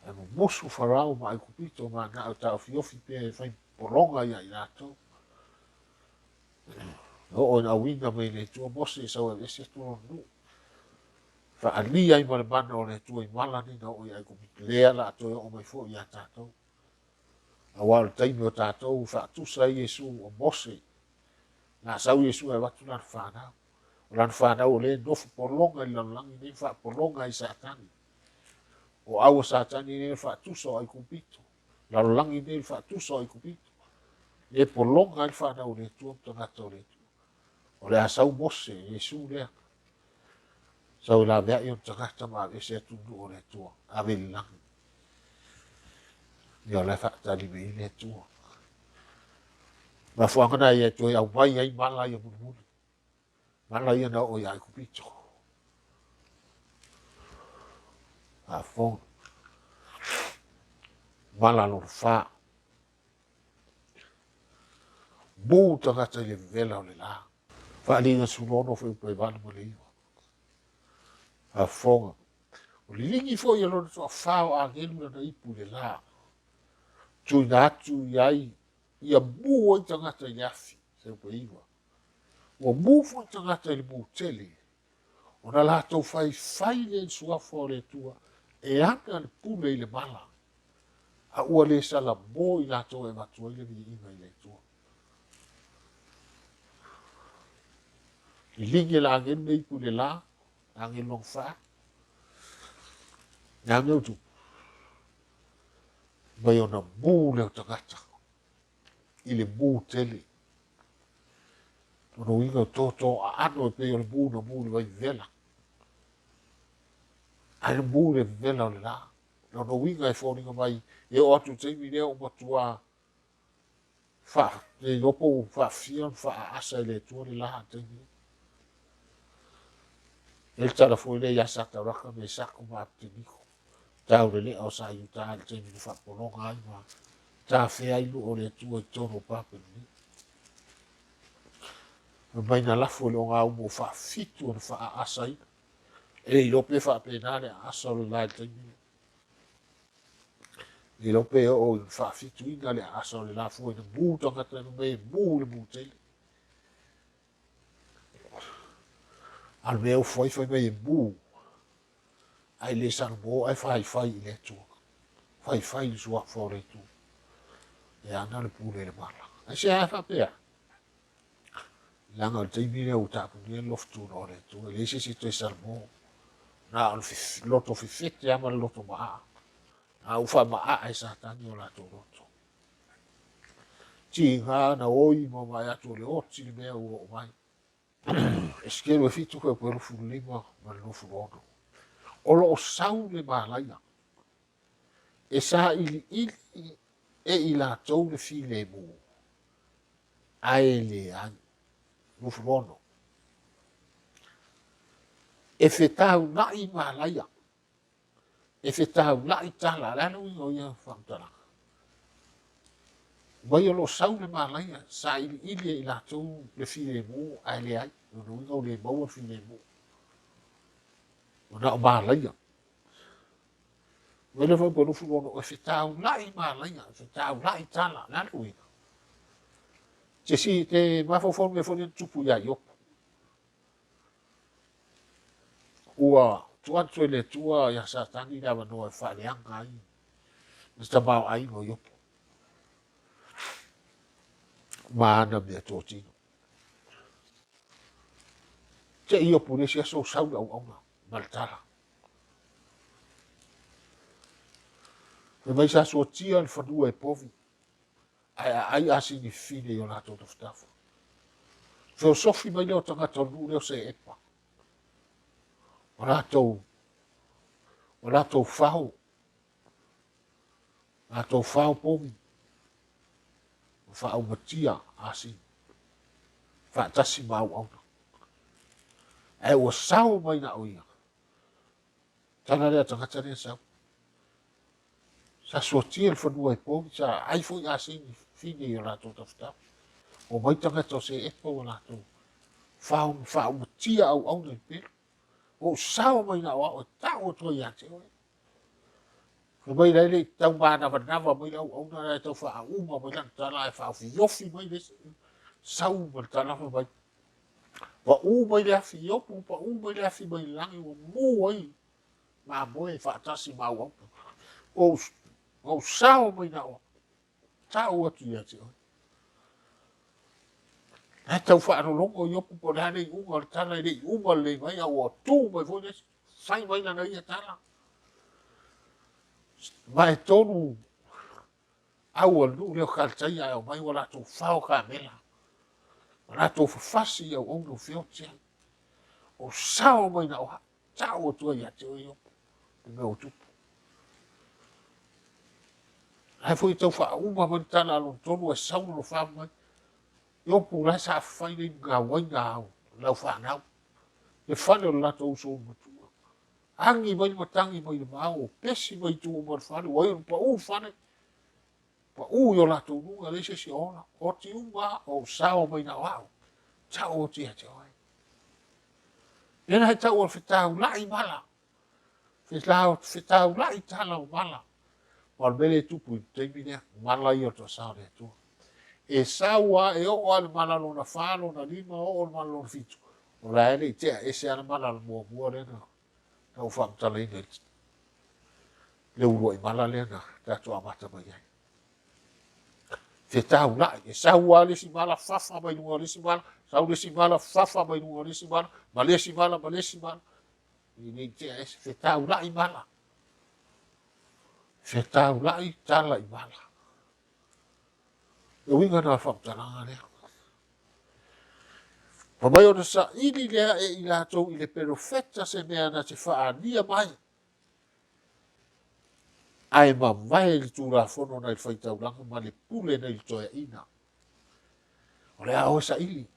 S1: E mo mosu farao ma ai kupito ma na o tau fiofi pe fai polonga ia i rato. O na winga me le tua mose sa o ese tu no. Fa alia i male mana o le tua i mala ni na o i ai kupito. Lea la ato o mai fo i a tato. A wal taimi o tato fa tusa i Yesu o mose. Na sau Yesu e watu lan whanau. O lan whanau o le nofu polonga i lanlangi ni fa polonga i satani. O awa satani ni fa tusa ai kupito. La langi ni fa tusa ai kupito. E polonga i whanau le tua tangata o le tua. O le asau mose, Yesu lea. Sau la mea i o tangata ma e se atundu o le tua. Ave li langi. Ni o le whaatali me i le tua. Ma fuangana i e toi au mai ai mala i a munumuni. Mala i na o i ai kupito. A fong. Mala lo fa. Mu tangata i le vela o le la. Fa li na sunono fe upe vana mo le iwa. A fonga. O li lingi fo i alona so a fao a ngelu na ipu le la. Tui na atu i ai. Ia mua i tangata i afi. te upe iwa. Ua mufo tangata ili mutele. Ona lātou fai le suafo le tua e anga le pule i le mala. A ua le sala mo i lātou e matua i le ni inga i le tua. I linge la angel nei pu le la, angel long fa. Nga ngau tu. Mai ona mu le o tangata. I le mu tele. Ono inga toto a ano e peo le mu na mu le vai vela. A le mu le vela o le la. Ono winga e fōninga mai e o atu teimi lea o matua fa le lopo fa fia fa asa le tua le la teimi. El tala foi le ya sata raka me sako ma teniko. Tau le o sa yu ta le teimi fa polonga ai ma. Ta fe ai lu o le tua i tono pape ni. Mai na lafo le o ngā umo fa fitu o le fa asa i. E i lope fa penale asa o le la teimi. I lope o fa fitu inga le asa o le la foi na mu tangata no me mu le mu tele. Al meo foi me mu. Ai le san mo ai fai le tu. Fai le sua fore tu. E ana le pule le mala. Ai se ai fa pea. Langa te mire o tapu ni loftu no le tu. Le se te san mo. Na al loto fifete ama loto ma. A ufa ma ai sa tangi o la to loto. Ti nga na oi mo mai atu le oti le mea o mai. Eskero e fitu koe koe rufu lima ma le rufu ono. O lo sau le malaia. E sa ili e i la tau le fi le mu. Ae le an. Rufu ono. E fetau na i malaia. E fetau na i tala. Lano i o ia whamtara. Mai o lo sau le malaia. Sa ili e i la tau le fi le mu. Ae le ai. No inga o le maua fi le mu. Ona o malaia. Wele foi por ufu ono e fetau lai malaia. Fetau lai tala. Lano inga. Te si te mafofon me fone tupu ya yoku. Ua tuatu le tua ya sa tangi na wano e whaleanga ai. Nista mau ai no yoku. Maana mea tōtino. Te iyo pune si aso saula au aunga. Maltala. E mai sa so tia le whanua e povi. Ai asi ni fine yo lato to stafu. Feo sofi mai leo tangata nu leo se epa. O lato fao. Lato fao povi. O fao matia asi. Fatasi mau auna. E o sao mai na oia. Tana lea tangata lea sao. Sa sotia le whanua e povi. Sa ai foi asi ni fine yo lato to stafu. O mai tangata se epa o lato. Fao matia au auna i pera. O sao mai na o tau to ya te o. Ko mai le tau mana vanava mai au na tau fa uma mai lan tala e fa fiofi mai le sau mai tala mai. Wa u mai le fi yopu pa u mai le fi mai lang o mu ai. Ma moi fa tasi ma o. O sao mai na o. Tau atu ya te o. E tau fa no longo yopu po la le unga tala le uma le mai o tu mai fo le sai mai na ia tala. Mai tonu au alu leo kaltai au mai wala tu fao ka mela. Wala tu fasi au ongo fiotia. O sao mai na o tau tu ia te o yo. Me o tu. Ai foi tau fa uma mai tala lo tonu e sao lo fa mai. Yo pu la sa fai ni ga wanga au. Lau fa ngau. E fale o la tu so mutu. Angi mai matangi mai mau, pesi mai tu mo fale, wai pa u fale. Pa u yo la tu nu ale se si ona, o ti uma o sao mai na wao. Chao o ti ate oi. Ena he tau o fetau lai mala. Fetau lai tala o mala. Wal mele tupu te mine mala i o to sao le tu. e saua e o ale malalo na falo na lima o le malalo na fitu. O la ele tea e se ana malalo muamua le na. Tau whaamtala ina le urua i mala le na tatu amata mai ai. Te tau lai e saua le si mala fafa mai lunga le si mala, sau le si mala fafa mai lunga le si mala, ma le si mala, ma le si mala. Ni tea e se tau lai mala. Se tau lai tala i mala. E winga na whaamtalanga lea. Pa mai ona sa ili lea e i lātou i le perofeta se mea na te whaalia mai. Ai ma vai le tūra whono na i whaitauranga ma le pule na i toia ina. O le ao sa ili.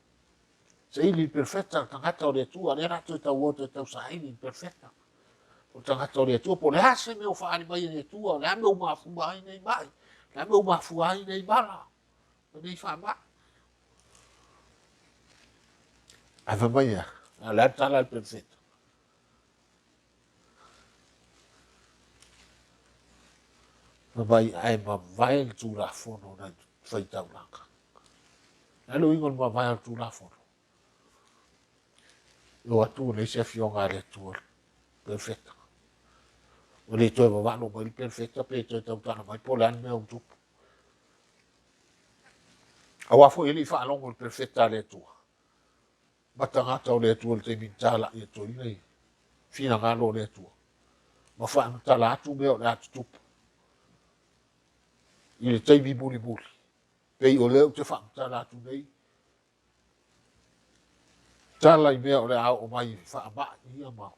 S1: Sa ili perfetta tangata o le tua, le rato i tau o te tau sa ili perfetta. O tangata o le tua, po le hase me o whaari mai le tua, le ame o mafua ai nei mai, le ame o mafua ai nei mala. O nei wha ma. Ai wha mai a le atala le perfetta. Ma vai ai ma vai le tūra whono na i whaitauranga. Alo ingon ma vai le tūra whono. Yo atu le se fionga le tua perfetta. O le toi va no mai perfetta pe toi tau tana mai po lan me o tu. Awa fo ele fa longo il perfetta le tua. Matanga tau le tua le te mintala e toi nei. Fina ngalo le tua. Ma fa tala atu me o le atu tu. Ile te mi buli buli. Pe o le te fa tala atu nei. Tala i me o le au o mai fa ba ia ma.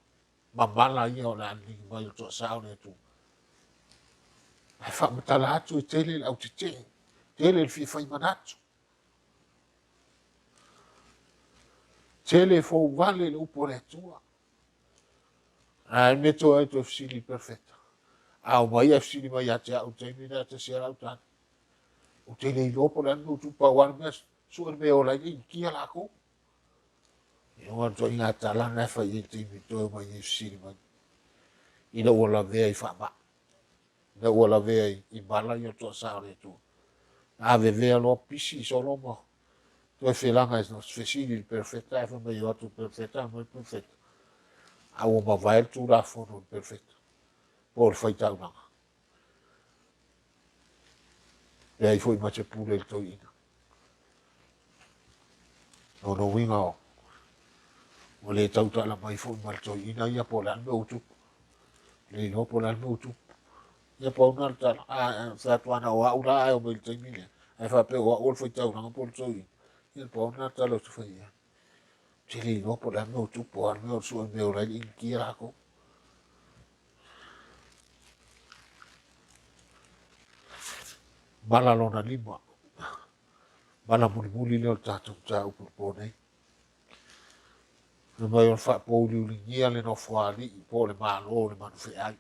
S1: Ma mala ia o le ani mai o to sa o le tua. Ai fa tala atu e tele au te te. Tele il fi fai manatu. Tele fo vale le upo le tua. Ai me to ai to fsili perfetta. Au mai e fsili mai ate au te mina te sia au tani. O te nei lopo le anu tu pa wan mes su me o lai ni kia la ko. E o to inga tala na fa i te mi to mai e fsili mai. Ina o la vea i fa ba. Na o la vea i bala i o to sa le tu. Ave vea lo pisi so lo mo. To e felanga es nos fsili perfetta e fa mai o tu perfetta mai perfetta. Au ma vai tu la fono perfetto. Por fai tau nanga. E ai foi ma te pule il toina. No no winga o. O le tau tala mai foi ma il toina ia po lan me utu. Le no po lan me utu. Ia po una tala. Sa tuana o aura ai o me il toimile. Ai fa pe o ol foi tau nanga po il toina. Ia po una tala o tu fai ia. Se le no po lan me utu po al me o su me o la in kia ko. Mala lona lima. Mala muli leo tātou tā upu po nei. Na mai on wha po uli ngia le no whaali i po le mālo le manu whi ai.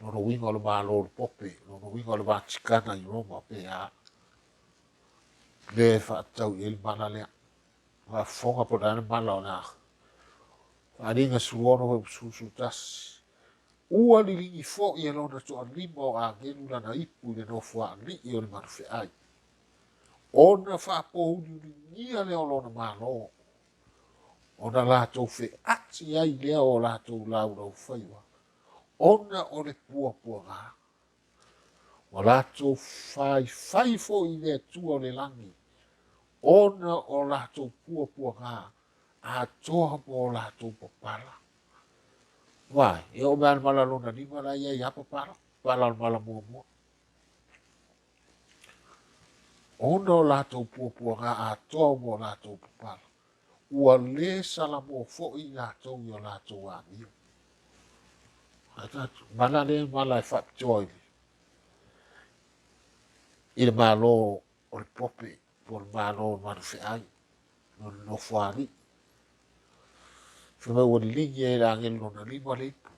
S1: No winga o le mālo le pope, no winga o le mātikana i Roma pe a. Le wha tau i el mana lea. Wa fonga po dana mala o na. Wa ringa suono ho susu tas. Ua li lingi fo i alona to a lima o a ngelu lana ipu le no whaali i o le manu whi ai. Ona wha po uli ngia le o lona mālo. Ona lātou whi ati ai lea o lātou laurau whaiwa. Ona o le pua ngā. O lātou whai fo i lea tua le langi. Ona o lātou pua ngā. A toa mo o lātou papala. Wai, e o mea mala lona lima la ia i hapa pala. Pala mala muamua. Ona o lātou pua ngā a toa mo o lātou papala. Ua le sala mo fo i lātou i o lātou a mio. Mana le mala e whapitoi. I le malo o le pope, po le malo o manu whiai, no whaari. Whima ua lingi e la ngelo na lima le ipu.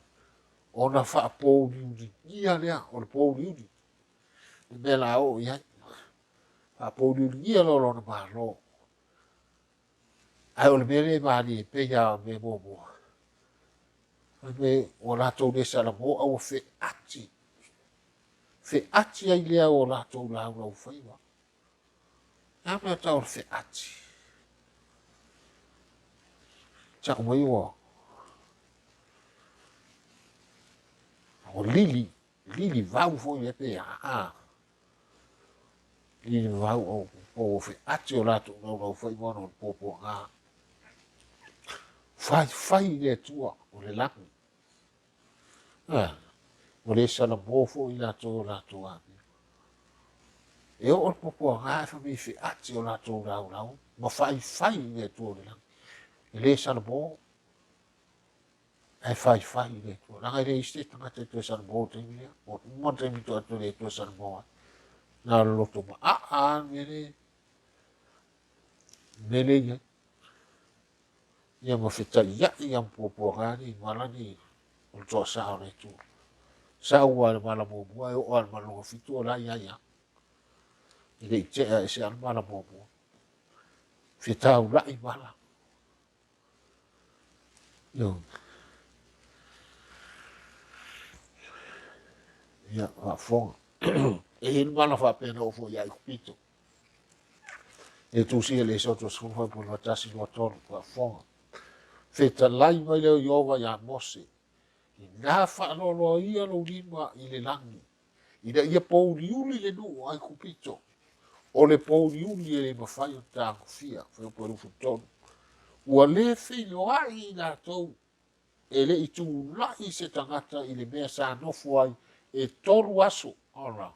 S1: Ona whapou liuri ngia lea, o le pou liuri. Le mea la o i hai. Whapou liuri ngia lo na malo. Ai o le mea le maani e peia o me mua. Me o lātou le sala mo au fe ati. Fe ati ai lea o lātou lau whaiwa. a mea tau le fe'ati ta'u mai o lili vau foi e pe a lili vau o fe'ati o latou laulau foi moana o le popoaga fai le atua o le lagi o le salamō fo'i latou apia e o'o le popoaga e famai fe'ati o latou laulau ma fai le atua o le lagi e lē salamō e fai le atua laga i le isi tagata e toe salamō taimi lea o uma taimi to atu le atua salamō ai na loto ma'a'a mele ia ia ma feta'ia'i ia ma puapuaga nei malani o le toa'asa o le atua sa ua le malamuamua e o'o a le maloga fitu o lai ai a i le ite'a e se a le malamuamua fetaula'i mala ia a'afoga e le mala fa'apena o fo'i ai kupito e tusia le soto sefulu fai matasi loa tolu a'afoga fetalai mai leo Iova ia Mose inā fa'aloaloaia lou lima i le lagi ina ia pouliuli le nu'u ai kupito o le pouliuli e le mafai o takofia faiupalufu tolu ua lē feiloa'i i latou e le'i tula'i se tagata i le mea sa nofo ai e tolu aso ola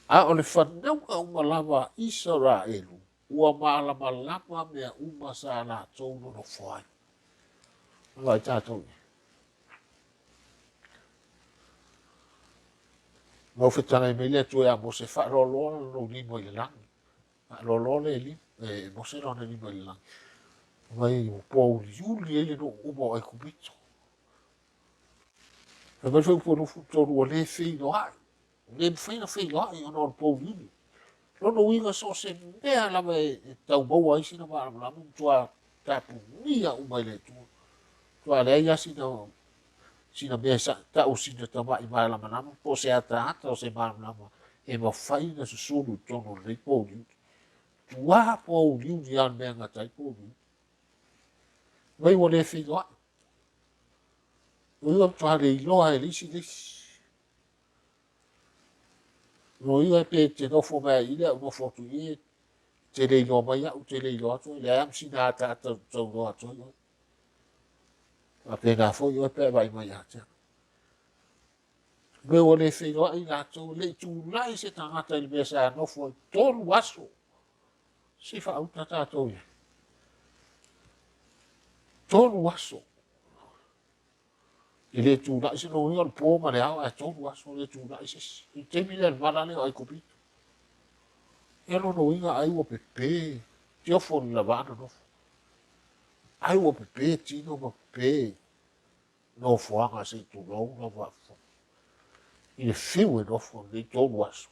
S1: a o le fanau'a uma lava isa ra'elu ua malamalama mea uma sa latou nonofo ai ai tatou mau fetalai mai lea toe a Mose fa'aloaloa lou lima i le lagi fa'aloaloa le lima e Mose lona lima i le lagi mai ua pouliuli ai le nu'u uma o ai kupito e mai faiupalufu tolu ua lē feiloa'i le faina feiloa'i ona o le pouliuli lona uiga so o se mea lava e taumaua ai sina malamalama tuā tapunia uma i le atua tuā leai a sina mea ta'u sina tama'i malamalama po se ata o se malamalama e mafai na susulu tonu lenei pouliuli tuā pouliuli a le mea gatai pouliuli mai ua lē feiloa'i o ia fa'aleiloa e leisi no ia e pe te nofo mai i lea nofo atu i te leiloa mai a'u te leiloa atu le am sina ata tauloa atu ai a pena foi o pe vai mai ata me o le feiloa i latou le'i tula'i se tagata i le mea sa nofo ai tolu aso se fa'auta tatou ia tolu aso i le tula'i se no ia le pō ma le ao a tolu aso le tula'i se i temi le mala le o ai kupito e lona uiga ai ua pepē te ofo ni lavana nofo ai ua pepē tino ma pepē nofoaga se tulou lava afo i le fiu e nofo nei tolu aso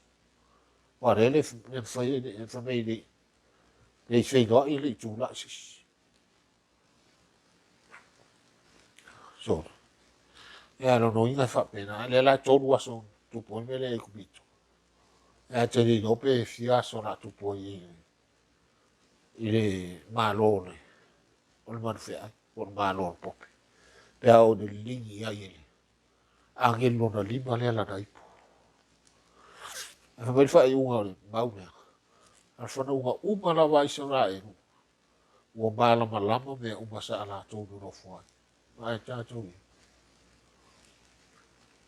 S1: ma le mafai le famai le'i feiloa'i le'i tula'i sisi so ia lona uiga e fa'apena le la tolu aso tupu ai me le ai kupito e te leilo pe fiaso la tupu ai i le mālō le o le manufe'ai o le mālō le pope pea o le ligi ai ele agelu lona lima lea lana ipu e famai le fa'ai'uga o le mau lea a le fanauga uma lava isa ra'elu ua malamalama mea uma sa'a latou nonofo ai ae tatou ia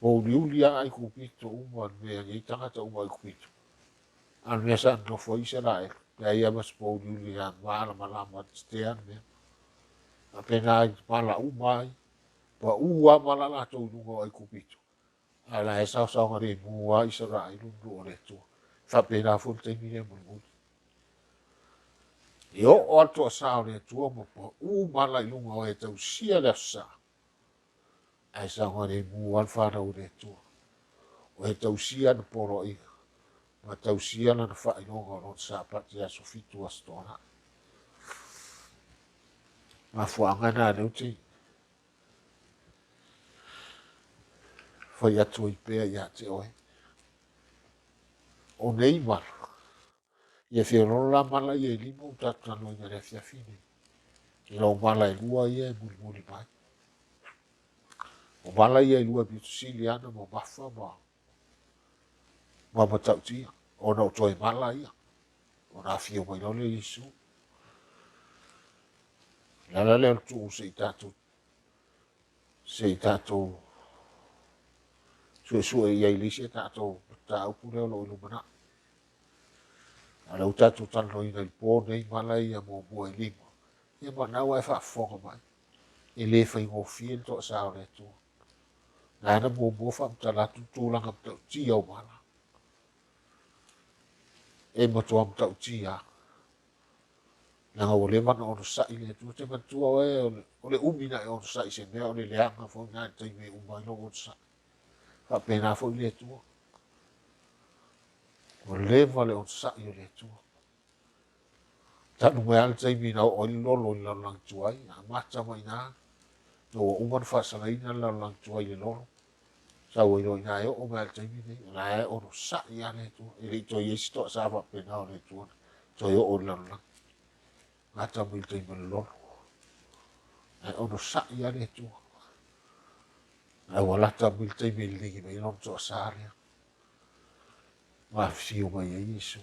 S1: pouliuli a ai kupito uma le mea iai tagata uma ai kupito a le mea sa'a nonofo ai isa ra'elu pea ia ma se pouliuli a malamalama tetea le mea a pena ai mala uma ai pa ua mala latou inuga o ai kupito a la e saosaoga lemu a isa ra'elu o le atua fa'apena foi le taimi lea mulimuli i o'o a le to'asa o le atua ma pa mala i luga o e tausia le aso sa'a ae saoga lemu a le fanau o le atua o e tausia na polo'iga ma tausia lana fa'ailoga o lona sapati aso fitu aso to'ana'a mafua'aga na leu tei fai atu ai pea iā te oe o nei mala ia whiolo la mala ia lima o tata no ina le fiafine. I lau mala e lua ia e muli mai. O mala ia e lua bitu sili ana mo mafa ma matautia. O na utoi mala ia. O na fio mai lole Isu. Lala leo tu se i tātou sue ia i lisi e tātou upu leo lo ilumana. Ala u tātou tano ina i pō nei mala ia mo mua i lima. Ia manau ai whaafonga mai. E le whai ngō fie to sa o le tu. Nā na mua whamtala tūlanga mtau tia o mala. E matua mtau tia. Nanga o le mana ono sa i le tu. Te matua o le umina e ono sa i se mea o le leanga fo ngā i teime umai no ono sa. Whapena fo i le tu. O le vale ono sa i o le tu. Tanu mai ala teime na o i lolo i lalang tuai. A mata mai nā. No o uman whasala ina lalang tuai le lolo. Sa o ino ina e o mai ala teime nei. Na e ono sa i a le tu. E le to i esi to sa whapena o le tu. To i o lalang. Ngata mo i teime le lolo. Na e ono sa i a le tu. Na e walata mo i teime le ligi me ilon to sa rea. Ma fiu mai e Isu.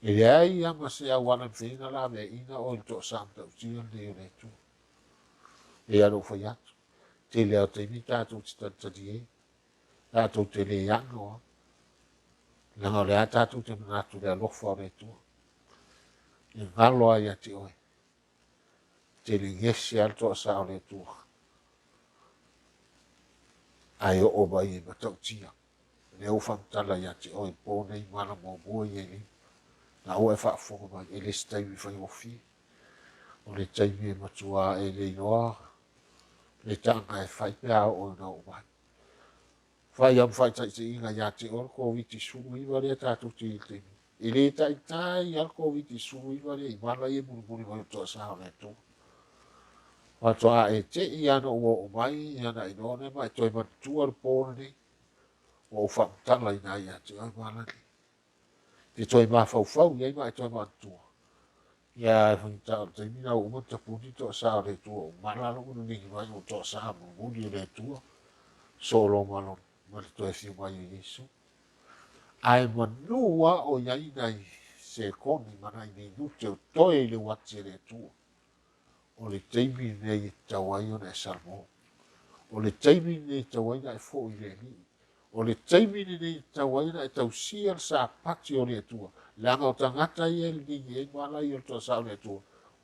S1: E le ai ama se a wana mwhena la me ina o il to sa mta utia le o le tu. E anu whai atu. Te leo teime tātou titantadi e. Tātou te le iango. Nanga le a tātou te manatu le alofa o le tu. E ngalo ai ati oi. Te le ngesi al to sa o le tu. Ai o mai e matau tia. Le o whamtala i ati oi pōne i mana mō mua i e li. Na o e whaafonga mai e le staimi whai ofi. O le taimi e matua e le inoa. Le tanga e whai pēa o na o mai. Whai am whai tai te inga i ati oi ko witi suru i wale tātou te i teimi. I le tai tai al ko witi suru i wale i mana i muri mai o toa sa o le tu. Watoa e te i ana o mai i ana inoa ne mai toi matua le pōne nei. O whamtala i nai ati oi mana ni. Te toi mawhauwhau i ei mai toi matua. Ia e whangita o te mina o umata puni toa sa o le tua. O malalo unu ningi mai o toa sa o muni o le tua. So lo malon. Mali toi fiu mai o Yesu. Ai manua o iai nei se koni mana i nei nute o toi le wati le tua. O le teimi nei tawai o ne salmo. O le teimi nei tawai na e fo i le ni. O le teimi nei tawai na e tausia sa pati o le tua. Langa o tangata i e lingi e mala i o toa sa o le tua.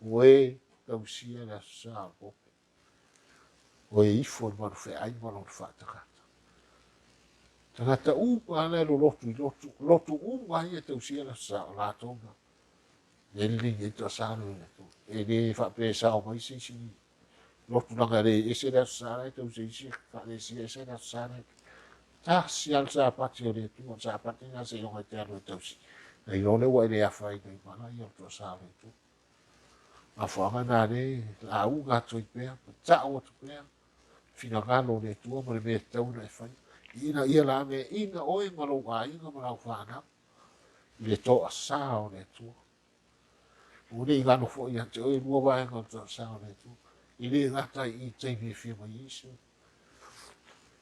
S1: O e tausia le sa o. O e ifo i manu fe ai manu whatakata. Tangata uma le lo lotu uma i e tausia le sa o la tonga. E lingi e toa sa o le tua. E ne whape sa o mai si si. Lotu langa le e se le sa le tausia si. Whape si e se le sa le. Ta si al sa pati o le tua. Sa pati nga se yonga te alo e tausia. Nei lole wa ele afai nei mana i o toa sa le tua. Ma whanga nā ne la unga toi pēr. Ta o tu pēr. Fina ngalo le tua ma le me tau na e whai. Ina ia la me ina oe malo a inga malau whana. I le toa sa o le tua. Une i ngano fo i ante oe mua waenga o toa sa o le tua. I le ngata i teimi fia mai Isu.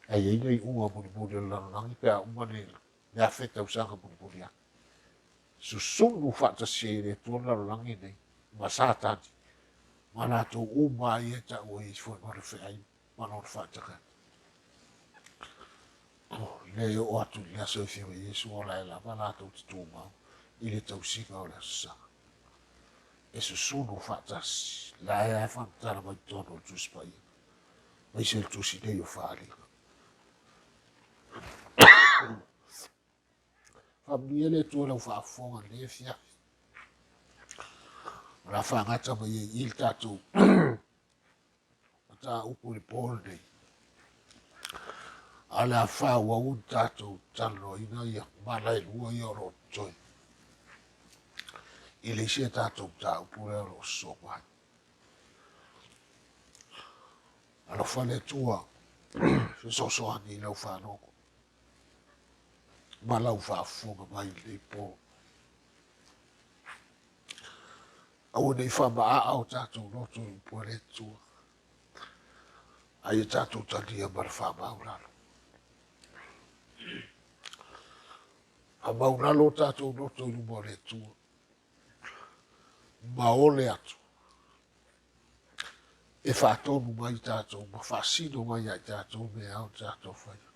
S1: Ai e ina i unga muni muni o lalangi pēr umane le afeta usanga muni muni a. Susunu whata se le tua lalangi nei. Ma satani. Ma nato uma i e ta oe i fo i mara whai. Ma non whata ka. Le o atu le aso i fia mai Yesu o la e la. Ma nato te tō mau. I le tausinga o le aso e susunu whatas. La e a whantara mai tono tus pa ia. Mai se le tusi nei o whaari. Whamni ele tua lau whaafonga le fia. La whangata mai e il tātou. Ta upu le pōle nei. Ale a whaua un tātou talo ina ia. Malai lua ia o lo toi. I le isia tātou ta upu le lo so mai. Alo whale tua. So ani lau whanoko. Ma lau whaafonga mai le pō. Au nei whamaa o tātou roto i pua le tua. Ai e tātou talia ma le whamauralo. Whamauralo tātou roto i luma le tua. Ma ole atu. E whātonu mai tātou, ma whāsino mai ai tātou me au tātou whaia.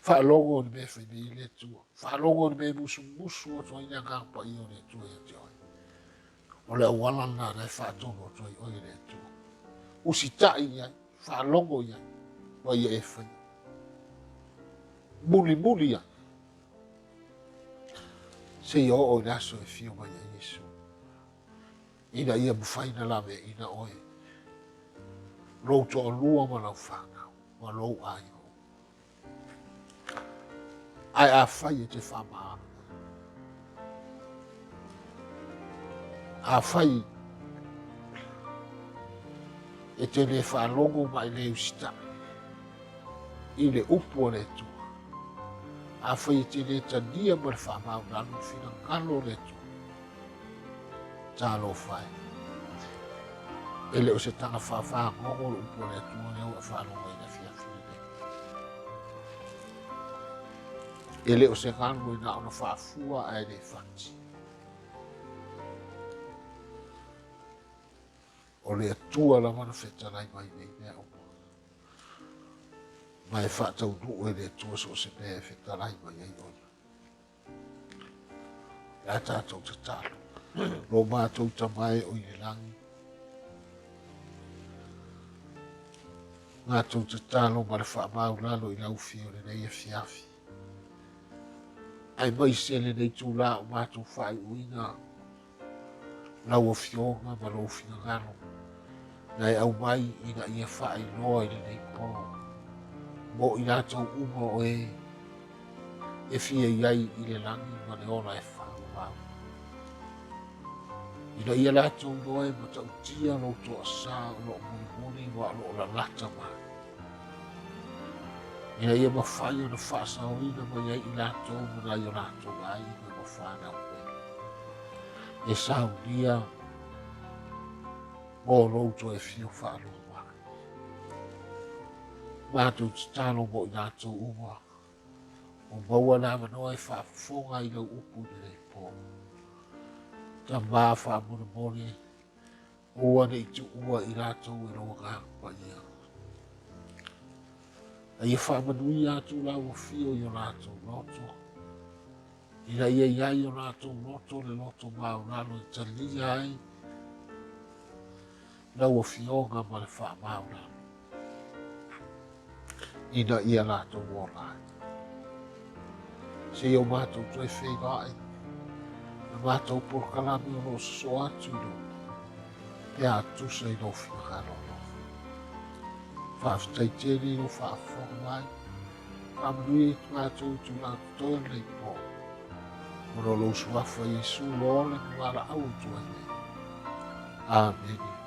S1: Whaalongo ni me whaini i le tua. Whaalongo ni me musu musu o toi nga ngāpa i o le tua i te oi. O le awala nā nei whātonu o toi oi le tua. Usi tai iai, whaalongo iai, wa ia e whaia. Muli muli iai. Se i o naso e fio mai a Yesu. Ina ia mwhaina lawe ina oe. Rou to o lua ma lau whānau, ma rou ai o. Ai a whai e te whamaa. A whai e te le whaalongo mai le usita. I le upu le tua. A whai e te le tania ma le whamau nanu whina ngalo le tua. Tālo whai. E le o se tanga whawha ngongo le upu le tua le ua whalongo i le fia whine. E le o se ngalo i na ona whafua ai le whati. O le atua la mana whetanai mai nei mea o. Mai whatau nuu e le atua so se mea whetanai mai ei oia. Ia tātou te tālo. Lo mātou tamai o i le langi. Mātou te tālo ma le whaamau lalo i lau fio le nei e fiafi. Ai mai se le nei tū la o mātou whai uinga. Lau o fionga ma lo fina ngalo. Nai au mai ina ia whai loa i le nei pō. Mo i nātou uma o e. E fia iai i le langi ma le ola e whaamau. Ina ia lātou loa e ma tau tia lo toa'asa o lo muni wa lo la lata mai. Ina ia mawhai o na whaasawina ma iai i lātou ma nai o lātou ai ma mawhana o e. E saunia o louto e fio whaalo mai. Mātou te tālo mo i nātou uma. O maua nā manoa e whaafonga i lau upu ni nei pō. Ta mā whaamuna mone. Oa nei tu ua i nātou e roa ngāpa ia. A ia whaamanui atu lau o fio i o nātou loto. Ina ia iai o nātou loto le loto māu nalo i talia ai. Lau o fionga ma le whaamau nalo. Ina ia nātou wōlai. Se o mātou toi whengai. Na mātou porkalami o no so atu no. Pea atu se i no whingaro no. Whaafitai tēne no whaafonga mai. Whaamanui e mātou tu nātou toi nei pō. Mono lo suafa Yesu lo ole ni wala au tu ai. Amen.